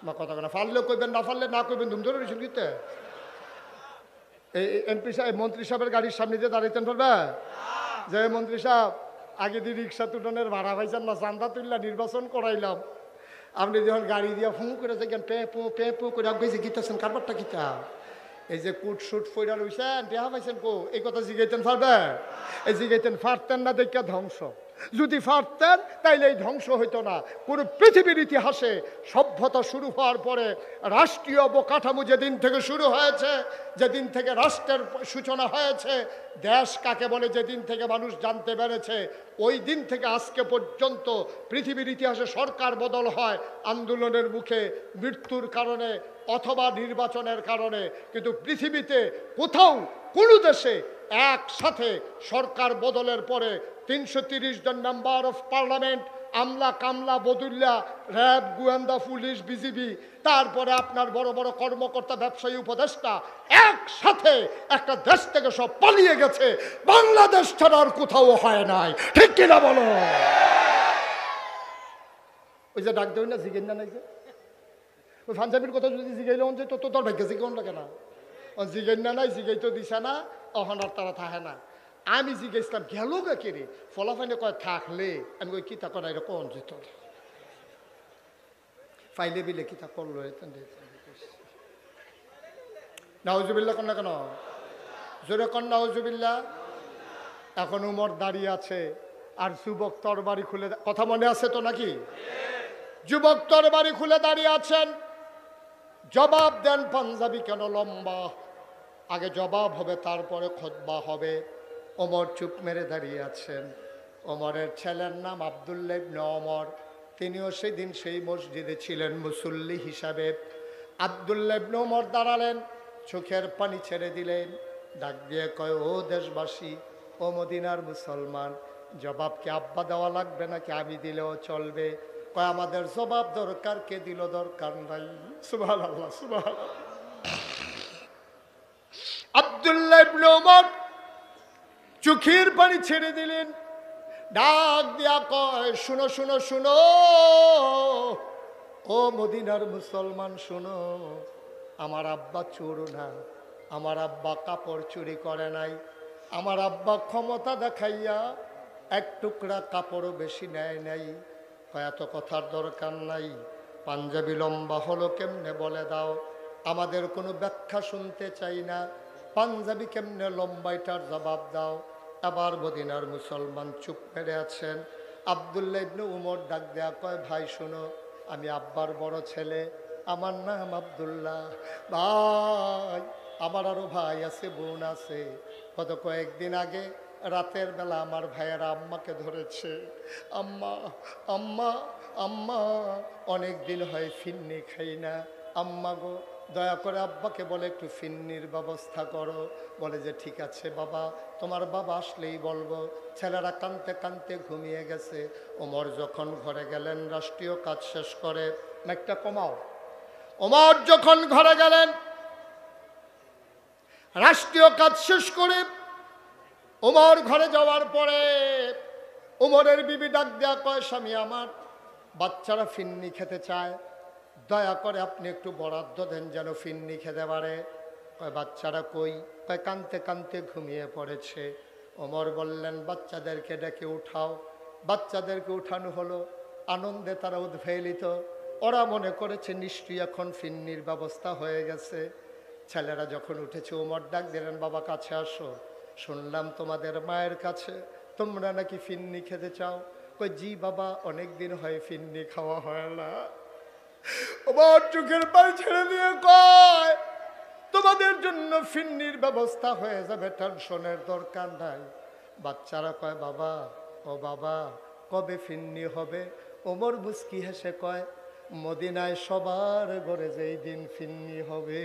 না? কথা না পারলেও কইবেন, না পারলে না কইবেন। ধুম ধরে রয়েছেন কিতে এই এমপি সাহেব মন্ত্রী সাহেবের গাড়ির সামনে দিয়ে দাঁড়াইতেন? পারবে যে মন্ত্রী সাহেব আগে দিয়ে রিক্সা তুলনের ভাড়া পাইছেন না, চান্দা তুললা নির্বাচন করাইলাম, আপনি যখন গাড়ি দিয়ে ফোন করে দেখেন পে পু করে গেছে গীতাছেন কারবারটা কিতা, এই যে কুট শুট ফইরা রইছেন টেহা পাইছেন কো, এই কথা জিগাইতেন? পারবে? এই জিগাইতেন পারতেন না দেখা ধ্বংস। যদি পারতেন তাইলে এই ধ্বংস হইতো না। পুরো পৃথিবীর ইতিহাসে সভ্যতা শুরু হওয়ার পরে রাষ্ট্রীয় অবকাঠামো যেদিন থেকে শুরু হয়েছে, যেদিন থেকে রাষ্ট্রের সূচনা হয়েছে, দেশ কাকে বলে যেদিন থেকে মানুষ জানতে পেরেছে, ওই দিন থেকে আজকে পর্যন্ত পৃথিবীর ইতিহাসে সরকার বদল হয় আন্দোলনের মুখে, মৃত্যুর কারণে অথবা নির্বাচনের কারণে, কিন্তু পৃথিবীতে কোথাও কোনো দেশে একসাথে সরকার বদলের পরে 330 জন মেম্বার অফ পার্লামেন্ট আমলা কামলা বদুল্লা র্যাব গোয়েন্দা পুলিশ বিজিবি তারপরে আপনার বড় বড় কর্মকর্তা ব্যবসায়ী উপদেষ্টা একসাথে একটা দেশ থেকে সব পালিয়ে গেছে, বাংলাদেশ ছাড়া আর কোথাও হয় নাই, ঠিক কিনা বলো? ওই যে ডাক দেয় না জিগেন না নাই যে ওই পাঞ্জাবির কথা যদি জিগাইলে যে তো তোর ভাগ্য জিগান লাগে না, জিগাইন না নাই জিগাই তো দিছে না, অহন আর তারা থাকে না। আমি জিজ্ঞেসলাম গেল গা কেরে, ফলাফাইনে কয় থাকলে আমি কই কিতা করা এরকম যেত ফাইলে বিলে কিতা করলো নাউজুবিল্লাহ কন্যা কেন জোরে কন নাউজুবিল্লাহ। এখন উমর দাঁড়িয়ে আছে আর যুবক তরবারি খুলে, কথা মনে আছে তো নাকি? যুবক তরবারি খুলে দাঁড়িয়ে আছেন, জবাব দেন পাঞ্জাবি কেন লম্বা, আগে জবাব হবে তারপরে খুতবা হবে। ওমর চুপ মেরে দাঁড়িয়ে আছেন। ওমরের ছেলের নাম আব্দুল্লাহ ইবনে ওমর, তিনিও সেদিন সেই মসজিদে ছিলেন মুসল্লি হিসাবে। আব্দুল্লাহ ইবনে ওমর দাঁড়ালেন, চোখের পানি ছেড়ে দিলেন, ডাক দিয়ে কয় ও দেশবাসী, ও মদিনার মুসলমান, জবাব কি আব্বা দেওয়া লাগবে নাকি আমি দিলেও চলবে? কয় আমাদের জবাব দরকার, কে দিল দরকার নাই। সুবহানাল্লাহ সুবহানাল্লাহ। আব্দুল্লাহ ইবনে ওমর চোখের পানি ছেড়ে দিলেন, ডাক দিয়া কয় শুনো শুনো শুনো, ও মদিনার মুসলমান শুনো, আমার আব্বা চোর না, আমার আব্বা কাপড় চুরি করে নাই, আমার আব্বা ক্ষমতা দেখাইয়া এক টুকরা কাপড়ও বেশি নেয় নাই। এত কথার দরকার নাই, পাঞ্জাবি লম্বা হলো কেমনে বলে দাও, আমাদের কোনো ব্যাখ্যা শুনতে চাই না, পাঞ্জাবি কেমনে লম্বা এটার জবাব দাও। আবার মদিনার মুসলমান চুপ মেরে আছেন। আব্দুল্লাহ ইবনে উমর ডাক দেয়া কয় ভাই শোনো, আমি আব্বার বড় ছেলে, আমার নাম আব্দুল্লাহ, ভাই আমার আরো ভাই আছে, বোন আছে। গত কয়েকদিন আগে রাতের বেলা আমার ভাইয়েরা আম্মাকে ধরেছে, আম্মা আম্মা আম্মা, অনেক দিন হয় ফিন্নি খাই না, আম্মা গো দয়া করে আব্বাকে বলে একটু ফিন্নির ব্যবস্থা করো। বলে যে ঠিক আছে বাবা, তোমার বাবা আসলেই বলবো। ছেলেরা কাঁদতে কাঁদতে ঘুমিয়ে গেছে। ওমর যখন ঘরে গেলেন রাষ্ট্রীয় কাজ শেষ করে, একটা কমাও, ওমর যখন ঘরে গেলেন রাষ্ট্রীয় কাজ শেষ করে, ওমর ঘরে যাওয়ার পরে ওমরের বিবি ডাক দেয়া কয় স্বামী আমার, বাচ্চারা ফিন্নি খেতে চায়, দয়া করে আপনি একটু বরাদ্দ দেন যেন ফিন্নি খেতে পারে। কয় বাচ্চারা কই? কয় কানতে কানতে ঘুমিয়ে পড়েছে। ওমর বললেন বাচ্চাদেরকে ডেকে উঠাও। বাচ্চাদেরকে উঠানো হলো, আনন্দে তারা উদ্বেলিত, ওরা মনে করেছে নিশ্চয়ই এখন ফিন্নির ব্যবস্থা হয়ে গেছে। ছেলেরা যখন উঠেছে ওমর ডাক দিলেন বাবা কাছে আসো, শুনলাম তোমাদের মায়ের কাছে তোমরা নাকি ফিন্নি খেতে চাও। কই জি বাবা, অনেক দিন হয় ফিন্নি খাওয়া হয় না। ওমর চোখের পানি ছেড়ে দিয়ে কয় তোমাদের জন্য ফিন্নির ব্যবস্থা হয়ে যাবে, টেনশনের দরকার নাই। বাচ্চারা কয় বাবা, ও বাবা কবে ফিন্নি হবে? ওমর মুস্কি হেসে কয় মদিনায় সবার ঘরে যেই দিন ফিন্নি হবে।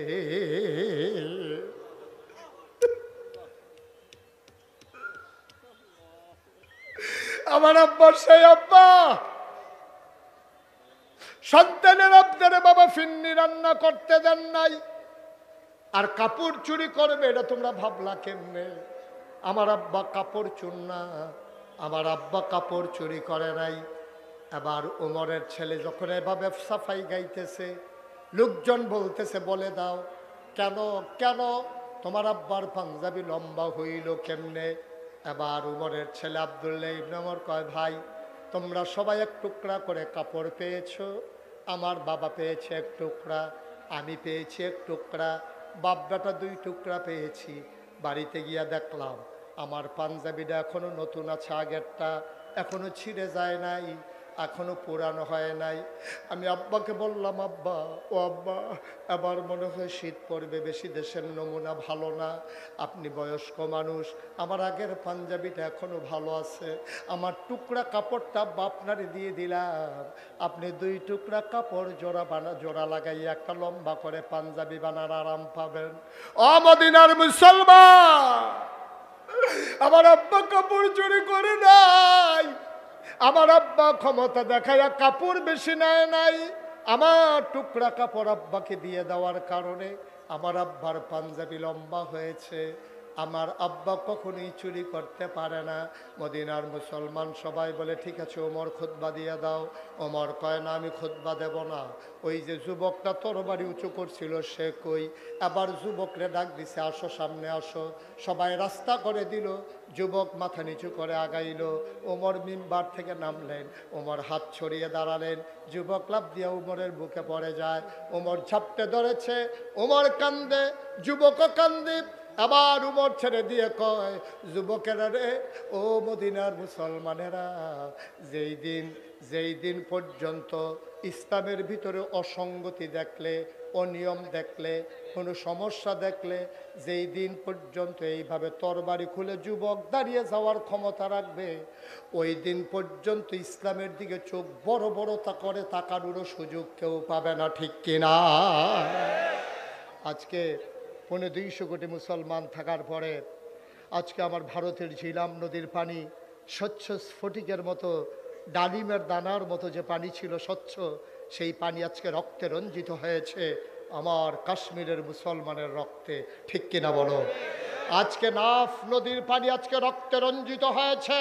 আমার আব্বার সেই আব্বা, সন্তানের আপনারে বাবা ফিন্নি রান্না করতে দেন নাই, আর কাপড় চুরি করবে এটা তোমরা ভাবলা কেমনে? আমার আব্বা কাপড় চোর না, আমার আব্বা কাপড় চুরি করে নাই। এবার ওমরের ছেলে যখন এভাবে সাফাই গাইতেছে, লোকজন বলতেছে বলে দাও কেন কেন তোমার আব্বার পাঞ্জাবি লম্বা হইল কেমনে? এবার উমরের ছেলে আব্দুল্লাহ ইবনে ওমর কয় ভাই তোমরা সবাই এক টুকরা করে কাপড় পেয়েছো, আমার বাবা পেয়েছে এক টুকরা, আমি পেয়েছি এক টুকরা, বাপ বেটা দুই টুকরা পেয়েছি। বাড়িতে গিয়া দেখলাম আমার পাঞ্জাবিটা এখনো নতুন আছে, আগেরটা এখনো ছিঁড়ে যায় নাই, এখনো পুরানো হয় নাই। আমি আব্বাকে বললাম আব্বা, ও আব্বা এবার মনে হয় শীত পড়বে, বেশি দেশের নমুনা ভালো না, আপনি বয়স্ক মানুষ, আমার আগের পাঞ্জাবিটা এখনো ভালো আছে, আমার টুকরা কাপড়টা আপনারে দিয়ে দিলাম, আপনি দুই টুকরা কাপড় জোড়া লাগাইয়া একটা লম্বা করে পাঞ্জাবি বানার আরাম পাবেন। ও মদিনার মুসলমান, আমার আব্বা কাপড় চুরি করে নাই, আমার আব্বা ক্ষমতা দেখায়া কাপড় বেশি নেয় নাই, আমার টুকরা কাপড় আব্বাকে দিয়ে দেওয়ার কারণে আমার আব্বার পাঞ্জাবি লম্বা হয়েছে। আমার আব্বা কখনোই চুরি করতে পারে না। মদিনার মুসলমান সবাই বলে ঠিক আছে ওমর খুতবা দিয়ে দাও। ওমর কয় না, আমি খুতবা দেব না। ওই যে যুবকটা তরবারি উঁচু করছিল সে কই? আবার যুবকরে ডাক দিছে, আসো সামনে আসো। সবাই রাস্তা করে দিল, যুবক মাথা নিচু করে আগাইল। ওমর মিম্বার থেকে নামলেন, ওমর হাত ছড়িয়ে দাঁড়ালেন, যুবক লাফ দিয়ে ওমরের বুকে পড়ে যায়। ওমর ঝাপটে ধরেছে, ওমর কান্দে, যুবকও কান্দে। আবার উমর ছেড়ে দিয়ে কয়, যুবকেরা রে, ও মদিনার মুসলমানেরা, যেই দিন পর্যন্ত ইসলামের ভিতরে অসঙ্গতি দেখলে, অনিয়ম দেখলে, কোনো সমস্যা দেখলে, যেই দিন পর্যন্ত এইভাবে তরবারি খুলে যুবক দাঁড়িয়ে যাওয়ার ক্ষমতা রাখবে, ওই দিন পর্যন্ত ইসলামের দিকে চোখ বড় বড় করে তাকানোরও সুযোগ কেউ পাবে না, ঠিক কিনা? আজকে 250 কোটি মুসলমান থাকার পরে আজকে আমার ভারতের ঝিলাম নদীর পানি স্বচ্ছ স্ফটিকের মতো, ডালিমের দানার মতো যে পানি ছিল স্বচ্ছ, সেই পানি আজকে রক্তে রঞ্জিত হয়েছে, আমার কাশ্মীরের মুসলমানের রক্তে, ঠিক কিনা বলো? আজকে নাফ নদীর পানি আজকে রক্তে রঞ্জিত হয়েছে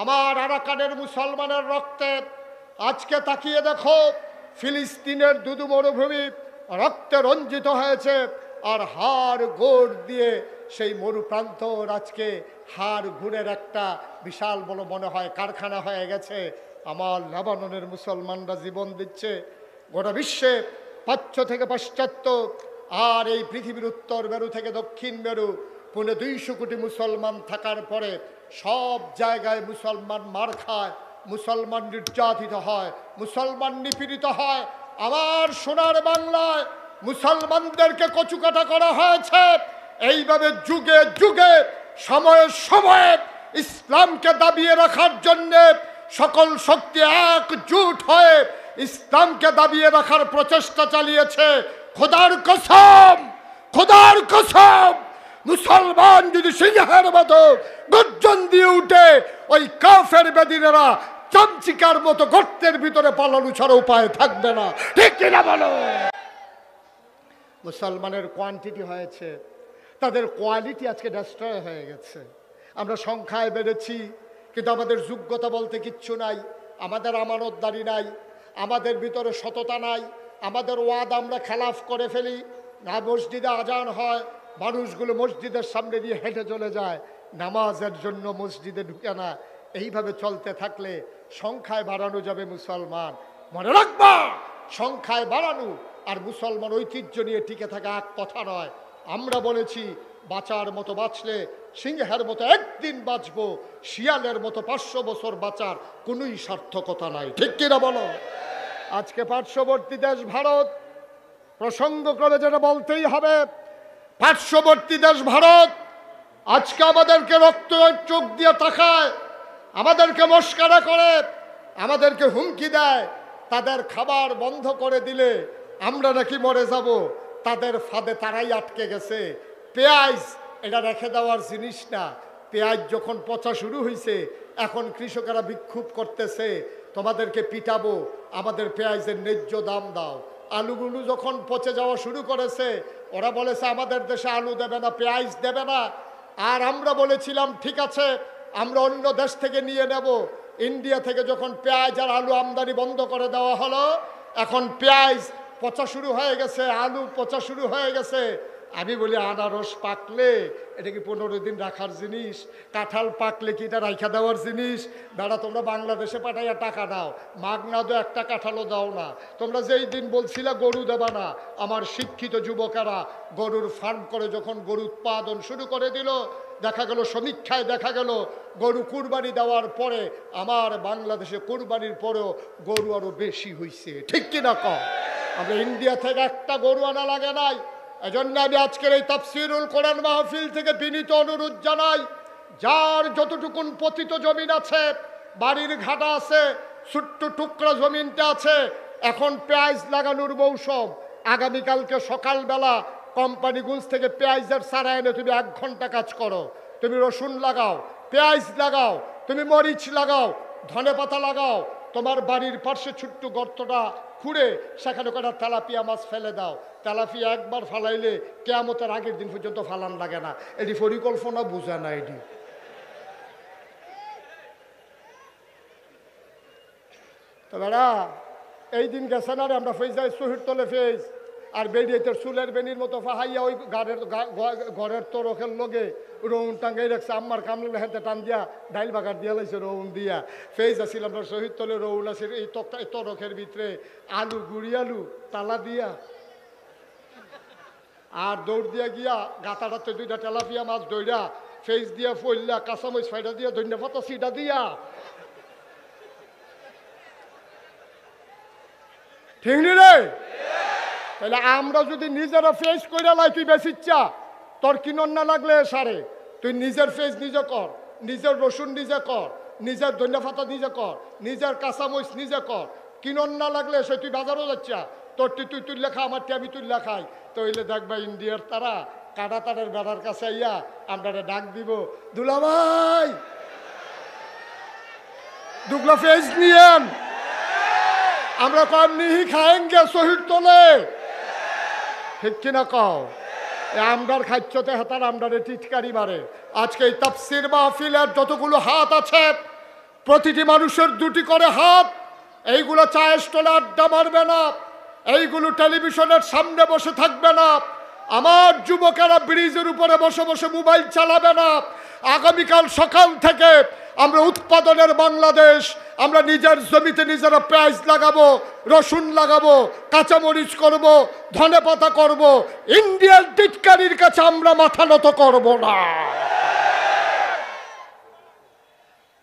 আমার আরাকানের মুসলমানের রক্তে। আজকে তাকিয়ে দেখো, ফিলিস্তিনের দুদু মরুভূমি রক্তে রঞ্জিত হয়েছে, আর হাড় গোড় দিয়ে সেই মরুপ্রান্ত আজকে হাড় গুড়ের একটা বিশাল বড় মনে হয় কারখানা হয়ে গেছে। আমার লেবাননের মুসলমানরা জীবন দিচ্ছে। গোটা বিশ্বে প্রাচ্য থেকে পাশ্চাত্য আর এই পৃথিবীর উত্তর মেরু থেকে দক্ষিণ মেরু 250 কোটি মুসলমান থাকার পরে সব জায়গায় মুসলমান মার খায়, মুসলমান নির্যাতিত হয়, মুসলমান নিপীড়িত হয়। আমার সোনার বাংলায় মুসলমানদেরকে কচুকাটা করা হয়েছে। এইভাবে যুগে যুগে সময়ে সময়ে ইসলামকে দাবিয়ে রাখার জন্য সকল শক্তি একজোট হয়ে ইসলামকে দাবিয়ে রাখার প্রচেষ্টা চালিয়েছে। খোদার কসম, খোদার কসম, মুসলমান যদি সিংহের মতো গর্জন দিয়ে উঠে, ওই কাফের বেদিনেরা চামচিকার মতো গর্তের ভিতরে পালানো ছাড়া উপায় থাকবে না, ঠিক কিনা বলো? মুসলমানের কোয়ান্টিটি হয়েছে, তাদের কোয়ালিটি আজকে ডেস্ট্রয় হয়ে গেছে। আমরা সংখ্যায় বেড়েছি, কিন্তু আমাদের যোগ্যতা বলতে কিচ্ছু নাই, আমাদের আমানতদারি নাই, আমাদের ভিতরে সততা নাই, আমাদের ওয়াদা আমরা খেলাফ করে ফেলি। না মসজিদে আজান হয়, মানুষগুলো মসজিদের সামনে দিয়ে হেঁটে চলে যায়, নামাজের জন্য মসজিদে ঢুকে না। এইভাবে চলতে থাকলে সংখ্যায় বাড়ানো যাবে মুসলমান, মনে রাখবা, সংখ্যায় বাড়ানো আর মুসলমান ঐতিহ্য নিয়ে টিকে থাকা এক কথা নয়। আমরা বলেছি বাঁচার মতো বাঁচলে সিংহের মতো একদিন বাঁচবো, শিয়ালের মতো 500 বছর বাঁচার কোনোই সার্থকতা নাই, ঠিক কিনা বলো? আজকে পার্শ্ববর্তী দেশ ভারত, প্রসঙ্গক্রমে যেটা বলতেই হবে, পার্শ্ববর্তী দেশ ভারত আজকে আমাদেরকে রক্ত চোখ দিয়ে তাকায়, আমাদেরকে মস্কারা করে, আমাদেরকে হুমকি দেয়, তাদের খাবার বন্ধ করে দিলে আমরা নাকি মরে যাব। তাদের ফাঁদে তারাই আটকে গেছে। পেঁয়াজ এটা রেখে দেওয়ার জিনিস না। পেঁয়াজ যখন পচা শুরু হয়েছে, এখন কৃষকেরা বিক্ষোভ করতেছে, তোমাদেরকে পিটাবো, আমাদের পেঁয়াজের ন্যায্য দাম দাও। আলুগুলো যখন পচে যাওয়া শুরু করেছে, ওরা বলেছে আমাদের দেশে আলু দেবে না, পেঁয়াজ দেবে না। আর আমরা বলেছিলাম ঠিক আছে, আমরা অন্য দেশ থেকে নিয়ে নেব। ইন্ডিয়া থেকে যখন পেঁয়াজ আর আলু আমদানি বন্ধ করে দেওয়া হলো, এখন পেঁয়াজ পচা শুরু হয়ে গেছে, আলু পচা শুরু হয়ে গেছে। আমি বলি আনারস পাকলে এটা কি 15 দিন রাখার জিনিস? কাঁঠাল পাকলে কি এটা রাখা দেওয়ার জিনিস? দাঁড়া, তোমরা বাংলাদেশে পাঠাইয়া টাকা দাও, মাগনা দো, একটা কাঁঠালও দাও না। তোমরা যেই দিন বলছিলা গরু দেবা না, আমার শিক্ষিত যুবকেরা গরুর ফার্ম করে যখন গরু উৎপাদন শুরু করে দিল, দেখা গেল সমীক্ষায় দেখা গেল গরু কুরবানি দেওয়ার পরে আমার বাংলাদেশে কুরবানির পরেও গরু আরো বেশি হয়েছে, ঠিক কিনা কম? আমরা ইন্ডিয়া থেকে একটা গরু আনা লাগে নাই। এজন্য আমি আজকের এই তাফসীরুল কোরআন মাহফিল থেকে বিনীত অনুরোধ জানাই, যার যতটুকুন পতিত জমিন আছে, বাড়ির ঘাটা আছে, ছোট্ট টুকরা জমিনটা আছে, এখন পেঁয়াজ লাগানোর মৌসুম। আগামীকালকে সকালবেলা কোম্পানিগঞ্জ থেকে পেঁয়াজের চারা এনে তুমি 1 ঘন্টা কাজ করো। তুমি রসুন লাগাও, পেঁয়াজ লাগাও, তুমি মরিচ লাগাও, ধনে পাতা লাগাও, তোমার বাড়ির পাশে ছোট্ট গর্তটা খুঁড়ে সেখানে কটা তেলাপিয়া মাছ ফেলে দাও। তেলাপিয়া একবার ফালাইলে কেয়ামতের আগের দিন পর্যন্ত ফালান লাগে না। এটি পরিকল্পনা বুঝে না। এটি তো বেড়া এই দিন গেছে না রে, আমরা ফেজ যাই শহীদ তলে ফেজ আর বেরিয়ে তোর চুলের বেনির মতো ফাহাইয়া ওই ঘরের তরখের লগে রৌন টাঙ্গাই রাখছে। আম্মার কামলে হাতে টান দিয়া ডাইল বাগার দিয়া লাইছে রৌন দিয়া। ফেজ আসছিল আমরা শহীদ তলে, রৌন আছে এই তরখের ভিতরে আলু, গুড়ি আলু তালা দিয়া আর দৌড় দিয়া গিয়া গাতাটাতে দুইটা তেলাপিয়া মাছ দৌড়া ফেজ দিয়া ফইল্লা কাঁচামরিচ ফাইটা দিয়া ধন্যা পাতা সিটা দিয়া। ঠিক নি রে? তাহলে আমরা যদি নিজেরা ফেস করে লাই, তুই বেশি ইচ্ছা তোর কিনন না লাগলে সারে, তুই নিজের ফেস নিজে কর, নিজের রসুন নিজে কর, নিজের ধনিয়া পাতা নিজে কর, নিজের কাঁচামরিচ নিজে কর, কিনন না লাগলে সে তুই বাজারও যাচ্ছা, তোরটি তুই তুই লেখা, আমারটি আমি তুই লেখাই। তাইলে দেখবা ইন্ডিয়ার তারা কাটা তারের বেড়ার কাছে আইয়া আমরা ডাক দিব, দুলাভাই দুগলা ফেস নিয়েন, আমরা কম নিহি খায়েঙ্গে শহীদ তোলে। ঠিক কিনা কও? আমরার খাচ্ছতে হাতার আমরারে টিটকারি মারে। আজকে এই তাফসীর মাহফিলের যতগুলো হাত আছে, প্রতিটি মানুষের দুটি করে হাত। এইগুলো চায়ের স্টলে আড্ডা মারবে না, এইগুলো টেলিভিশনের সামনে বসে থাকবে না, আমার যুবকেরা ব্রিজের উপরে বসে বসে মোবাইল চালাবে না। আগামীকাল সকাল থেকে আমরা উৎপাদনের বাংলাদেশ, আমরা নিজের জমিতে নিজেরা পেঁয়াজ লাগাবো, রসুন লাগাবো, কাঁচামরিচ করব, ধনে পাতা করব। ইন্ডিয়ার টিটকারির কাছে আমরা মাথা নত করব না।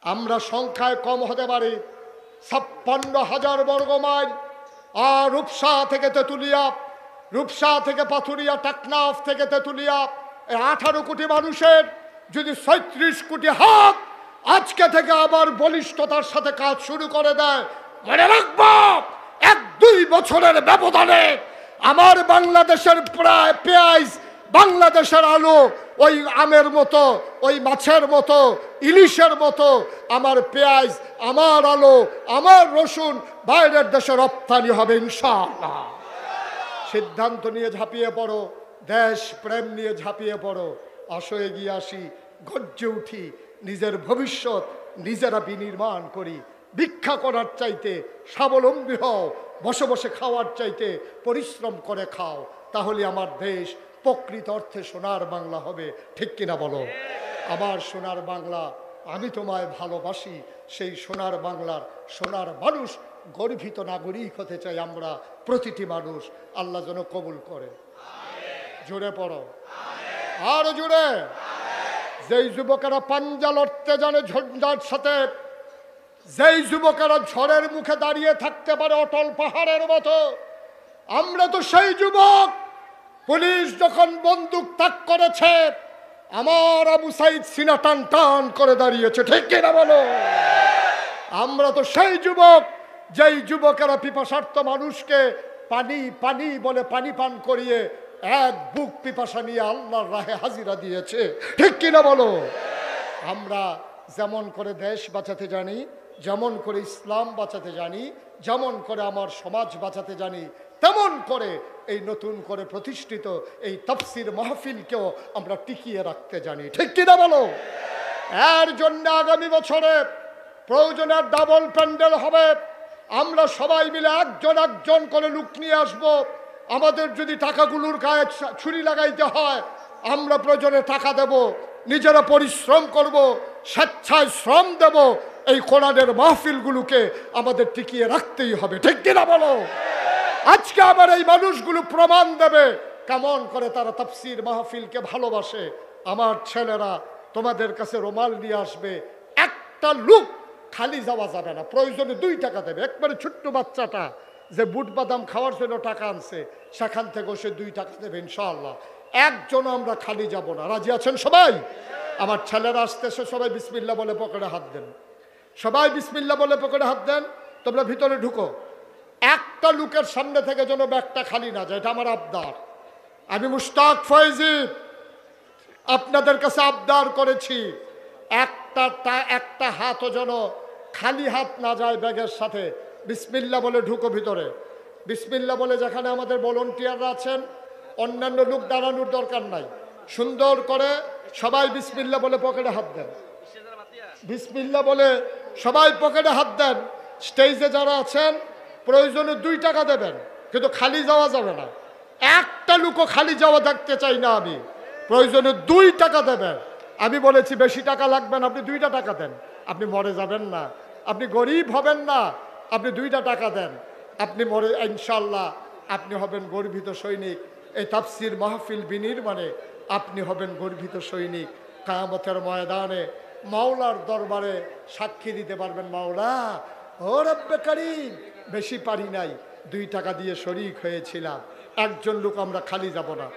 আমরা সংখ্যায় কম হতে পারি, 56,000 বর্গ মাইল। আর রূপসা থেকে তেঁতুলিয়া, রূপসা থেকে পাথুরিয়া, টাকনাফ থেকে তেঁতুলিয়া, এই 18 কোটি মানুষের যদি 36 কোটি হাত আজকে থেকে আবার বলিষ্ঠতার সাথে কাজ শুরু করে দেয়, মনে রাখবো 1-2 বছরের ব্যবধানে আমার বাংলাদেশের প্রায় পেঁয়াজ, বাংলাদেশের আলু ওই আমের মতো, ওই মাছের মতো, ইলিশের মতো আমার পেঁয়াজ, আমার আলু, আমার রসুন বাইরের দেশে রপ্তানি হবে ইনশাআল্লাহ। সিদ্ধান্ত নিয়ে ঝাঁপিয়ে পড়ো, দেশ প্রেম নিয়ে ঝাঁপিয়ে পড়ো। আসো এগিয়ে আসি, গর্জে উঠি, নিজের ভবিষ্যৎ নিজেরা বিনির্মাণ করি। ভিক্ষা করার চাইতে স্বাবলম্বী হও, বসে বসে খাওয়ার চাইতে পরিশ্রম করে খাও, তাহলে আমার দেশ প্রকৃত অর্থে সোনার বাংলা হবে। ঠিক কিনা বলো? আমার সোনার বাংলা, আমি তোমায় ভালোবাসি। সেই সোনার বাংলার সোনার মানুষ, গর্বিত নাগরিক হতে চাই আমরা প্রতিটি মানুষ। আল্লাহ যেন কবুল করে। জোরে পড়ো, আর জোরে। যেই যুবকেরা পাঞ্জা লড়তে জানে ঝঞ্ঝার সাথে, যেই যুবকেরা ঝড়ের মুখে দাঁড়িয়ে থাকতে পারে অটল পাহাড়ের মতো, আমরা তো সেই যুবক। পুলিশ যখন বন্দুক তাক করেছে, আমার আবু সাইদ সিনা টান টান করে দাঁড়িয়েছে। ঠিক কিনা বলো? আমরা তো সেই যুবক, যেই যুবকেরা পিপাসার্থ মানুষকে পানি পানি বলে পানি পান করিয়ে এক বুক পিপাসা নিয়ে আল্লাহর রাহে হাজিরা দিয়েছে। ঠিক কিনা বলো? আমরা যেমন করে দেশ বাঁচাতে জানি, যেমন করে ইসলাম বাঁচাতে জানি, যেমন করে আমার সমাজ বাঁচাতে জানি, তেমন করে এই নতুন করে প্রতিষ্ঠিত এই তাফসীর মাহফিলকেও আমরা টিকিয়ে রাখতে জানি। ঠিক কিনা বলো? এর জন্য আগামী বছরে প্রয়োজনে ডাবল প্যান্ডেল হবে। আমরা সবাই মিলে একজন একজন করে লোক নিয়ে আসবো। আমাদের যদি টাকাগুলোর গায়ে ছুরি লাগাইতে হয়, আমরা প্রয়োজনে টাকা দেব, নিজেরা পরিশ্রম করব, স্বেচ্ছায় শ্রম দেব। এই কোরআনের মাহফিলগুলোকে আমাদের টিকিয়ে রাখতেই হবে। ঠিক কিনা বলো? আজকে আবার এই মানুষগুলো প্রমাণ দেবে কেমন করে তারা তাফসীর মাহফিলকে ভালোবাসে। আমার ছেলেরা তোমাদের কাছে রুমাল নিয়ে আসবে, একটা লোক খালি যাওয়া যাবে না, প্রয়োজনে 2 টাকা দেবে। একবারে ছোট্ট বাচ্চাটা যে বুট বাদাম খাওয়ার জন্য টাকা আনছে, সেখান থেকে সে 2 টাকা দেবে ইনশাআল্লাহ। একজনও আমরা খালি যাব না। রাজি আছেন সবাই? আমার ছেলেরা আসতেছে, সবাই বিসমিল্লাহ বলে পকেটে হাত দেন। সবাই বিসমিল্লাহ বলে পকেটে হাত দেন। তোমরা ভিতরে ঢুকো। একটা লোকের সামনে থেকে যেন ব্যাগটা খালি না যায়, এটা আমার আবদার। আমি মুশতাক ফয়েজি আপনাদের কাছে আবদার করেছি, একটা হাতও যেন খালি হাত না যায় ব্যাগের সাথে, বিসমিল্লাহ বলে ঢুকো ভিতরে। বিসমিল্লাহ বলে যেখানে আমাদের ভলেন্টিয়াররা আছেন, অন্যান্য লোক দাঁড়ানোর দরকার নাই, সুন্দর করে সবাই বিসমিল্লাহ বলে পকেটে হাত দেন। বিসমিল্লাহ বলে সবাই পকেটে হাত দেন। স্টেজে যারা আছেন প্রয়োজনে 2 টাকা দেবেন, কিন্তু খালি যাওয়া যাবে না। একটা লোকও খালি যাওয়া দেখতে চাই না আমি। প্রয়োজনে 2 টাকা দেবেন। আমি বলেছি বেশি টাকা লাগবে না, আপনি 2টা টাকা দেন। আপনি মরে যাবেন না, আপনি গরিব হবেন না, আপনি 2টা টাকা দেন। আপনি মরে ইনশাল্লাহ আপনি হবেন গর্বিত সৈনিক। এই তাফসির মাহফিল বিনির্মাণে আপনি হবেন গর্বিত সৈনিক। কিয়ামতের ময়দানে মাওলার দরবারে সাক্ষী দিতে পারবেন, মাওলা ও রব্বে করিম, বেশি পারি নাই, 2 টাকা দিয়ে শরীক হয়েছিলাম। একজন লোক আমরা খালি যাব না।